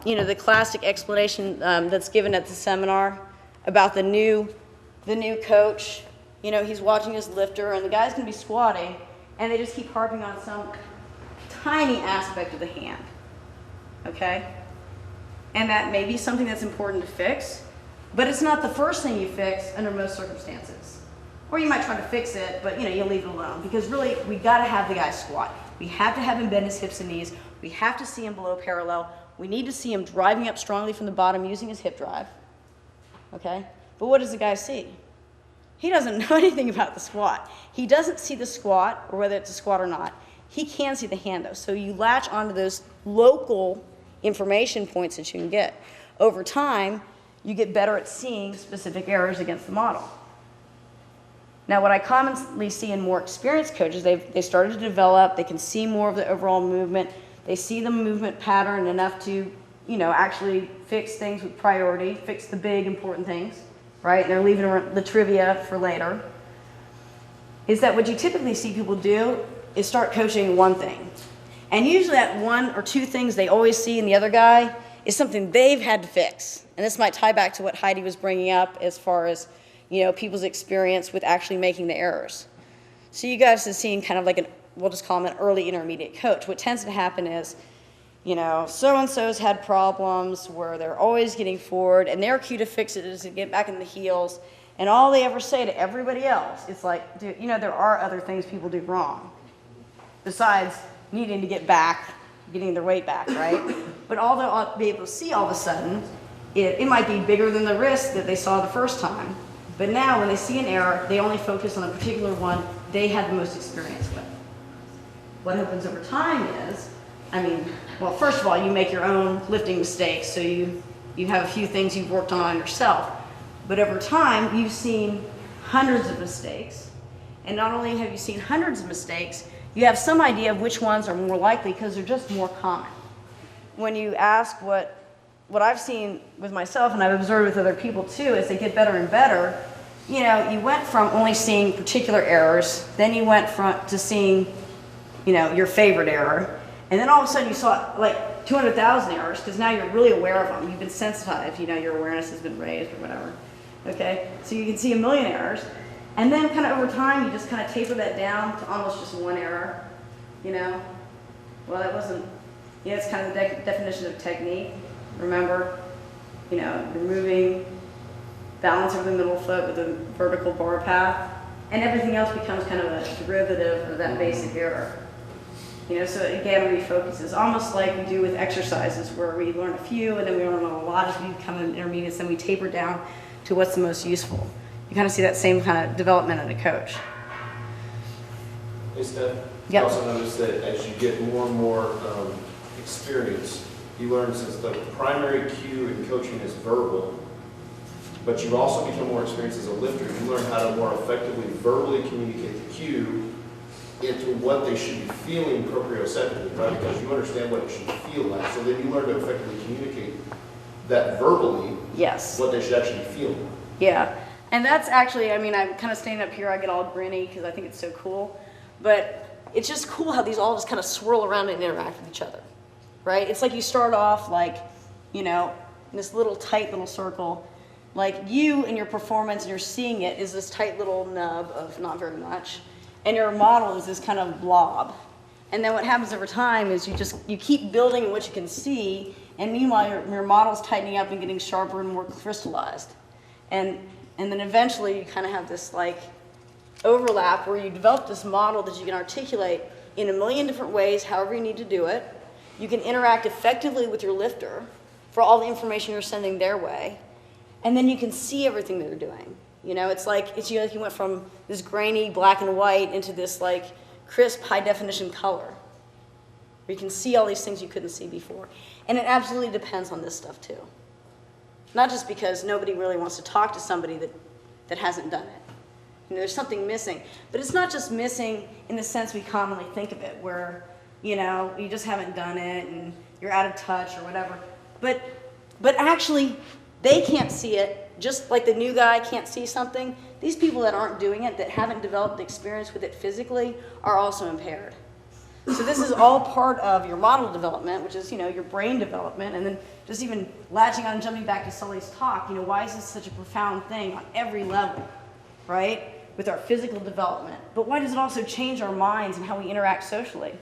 you know, the classic explanation that's given at the seminar about the new coach. You know, he's watching his lifter, and the guy's going to be squatting, and they just keep harping on some tiny aspect of the hand, okay? And that may be something that's important to fix, but it's not the first thing you fix under most circumstances. Or you might try to fix it, but, you know, you leave it alone, because really, we got to have the guy squat. We have to have him bend his hips and knees. We have to see him below parallel. We need to see him driving up strongly from the bottom using his hip drive, okay? But what does the guy see? He doesn't know anything about the squat. He doesn't see the squat, or whether it's a squat or not. He can see the hand, though. So you latch onto those local information points that you can get. Over time, you get better at seeing specific errors against the model. Now, what I commonly see in more experienced coaches, they started to develop, they can see more of the overall movement, they see the movement pattern enough to, you know, actually fix things with priority, fix the big important things, right? And they're leaving the trivia for later. Is that what you typically see people do is start coaching one thing. And usually that one or two things they always see in the other guy is something they've had to fix. And this might tie back to what Heidi was bringing up as far as, you know, people's experience with actually making the errors. So you guys have seen kind of like we'll just call him an early intermediate coach. What tends to happen is, you know, so-and-so's had problems where they're always getting forward, and their cue to fix it is to get back in the heels, And all they ever say to everybody else, it's like, dude, you know, there are other things people do wrong besides needing to get back, getting their weight back, right? But all they'll be able to see all of a sudden, it might be bigger than the risk that they saw the first time. But now when they see an error, they only focus on a particular one they had the most experience with. What happens over time is, I mean, well, first of all, you make your own lifting mistakes, so you have a few things you've worked on yourself. But over time, you've seen hundreds of mistakes. And not only have you seen hundreds of mistakes, you have some idea of which ones are more likely because they're just more common. When you ask what I've seen with myself, and I've observed with other people too, as they get better and better, you know, you went from only seeing particular errors, then you went to seeing, you know, your favorite error, and then all of a sudden you saw like 200,000 errors because now you're really aware of them. You've been sensitized, you know, your awareness has been raised or whatever. Okay, so you can see 1 million errors, and then kind of over time you just kind of taper that down to almost just one error. You know, well, that wasn't. You know, it's kind of the definition of technique. Remember, you know, you're moving balance over the middle foot with a vertical bar path, and everything else becomes kind of a derivative of that basic error. You know, so again, refocuses, almost like we do with exercises where we learn a few and then we learn a lot as we become intermediates, then we taper down to what's the most useful. You kind of see that same kind of development in a coach. Hey, Steph. Yep. I also noticed that as you get more and more experience, you learn since the primary cue in coaching is verbal, but you've also become more experienced as a lifter. You learn how to more effectively verbally communicate the cue into what they should be feeling proprioceptively, right? Because you understand what it should feel like. So then you learn to effectively communicate that verbally, Yes. what they should actually be feeling. Yeah, and that's actually, I mean, I'm kind of standing up here, I get all grinny because I think it's so cool, but it's just cool how these all just kind of swirl around and interact with each other, right? It's like you start off like, you know, in this little tight little circle, like you and your performance and you're seeing it is this tight little nub of not very much, and your model is this kind of blob. And then what happens over time is you keep building what you can see, and meanwhile your model's tightening up and getting sharper and more crystallized. And then eventually you kind of have this like overlap where you develop this model that you can articulate in 1 million different ways, however you need to do it. You can interact effectively with your lifter for all the information you're sending their way. And then you can see everything they're doing. You know, it's like you went from this grainy black and white into this like crisp high definition color. Where you can see all these things you couldn't see before. And it absolutely depends on this stuff too. Not just because nobody really wants to talk to somebody that hasn't done it. You know, there's something missing. But it's not just missing in the sense we commonly think of it, where, you know, you just haven't done it and you're out of touch or whatever. But actually, they can't see it, just like the new guy can't see something. These people that aren't doing it, that haven't developed the experience with it physically, are also impaired. So this is all part of your model development, which is, you know, your brain development, and then just even latching on and jumping back to Sully's talk, you know, why is this such a profound thing on every level, right, with our physical development? But why does it also change our minds and how we interact socially?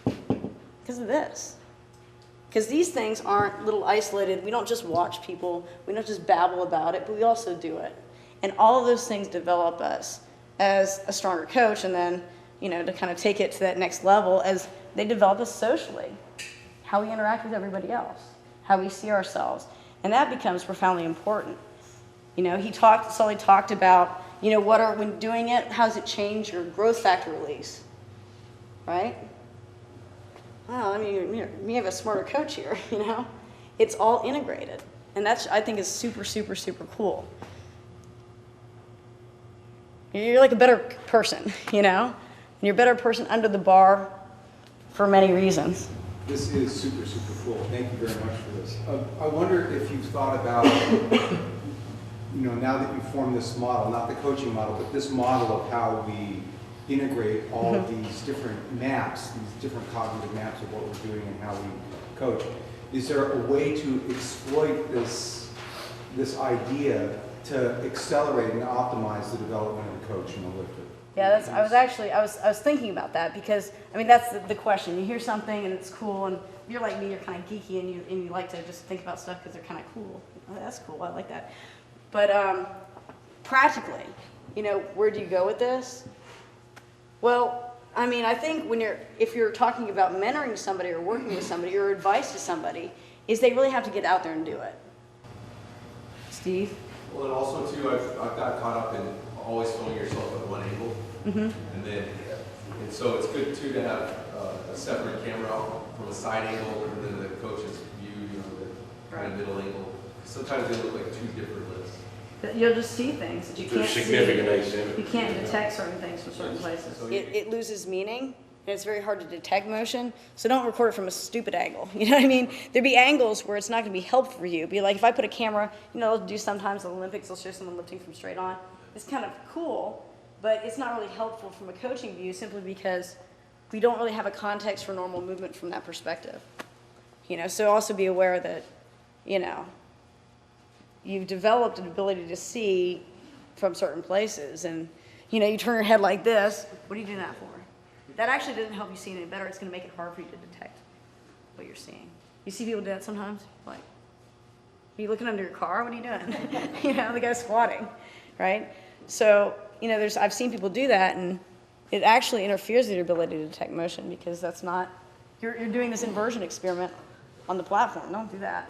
Because of this. Because these things aren't little isolated, we don't just watch people, we don't just babble about it, but we also do it. And all of those things develop us as a stronger coach, and then, you know, to kind of take it to that next level as they develop us socially. How we interact with everybody else, how we see ourselves. And that becomes profoundly important. You know, Sully talked about, you know, when doing it, how does it change your growth factor release, right? Wow, I mean, we have a smarter coach here, you know? It's all integrated. And that's, I think, is super, super, super cool. You're like a better person, you know? And you're a better person under the bar for many reasons. This is super, super cool. Thank you very much for this. I wonder if you've thought about, you know, now that you've formed this model, not the coaching model, but this model of how we integrate all of these different maps, these different cognitive maps of what we're doing and how we coach. Is there a way to exploit this idea to accelerate and optimize the development of the coach and the lifter? Yeah, I was thinking about that because, I mean, that's the question. You hear something and it's cool, and you're like me, you're kind of geeky, and you like to just think about stuff because they're kind of cool. Oh, that's cool, I like that. But practically, where do you go with this? Well, I mean, I think if you're talking about mentoring somebody or working with somebody, your advice to somebody is they really have to get out there and do it. Steve? Well, and also too, I've got caught up in always filming yourself at one angle, and so it's good too to have a separate camera from a side angle and then the coach's view, the kind of middle angle. Sometimes they look like two different lists. You'll just see things that you can't There's see. significant asymmetry. You can't detect certain things from certain places. It loses meaning, and it's very hard to detect motion, so don't record it from a stupid angle. You know what I mean? There'd be angles where it's not going to be helpful for you. Be like, if I put a camera, they'll do sometimes the Olympics, they'll show someone lifting from straight on. It's kind of cool, but it's not really helpful from a coaching view simply because we don't really have a context for normal movement from that perspective. So also be aware that, you've developed an ability to see from certain places, and you turn your head like this. What are you doing that for? That actually doesn't help you see any better. It's going to make it hard for you to detect what you're seeing. You see people do that sometimes? Like, are you looking under your car? What are you doing? The guy's squatting, right? So, I've seen people do that, and it actually interferes with your ability to detect motion because that's not, you're doing this inversion experiment on the platform. Don't do that.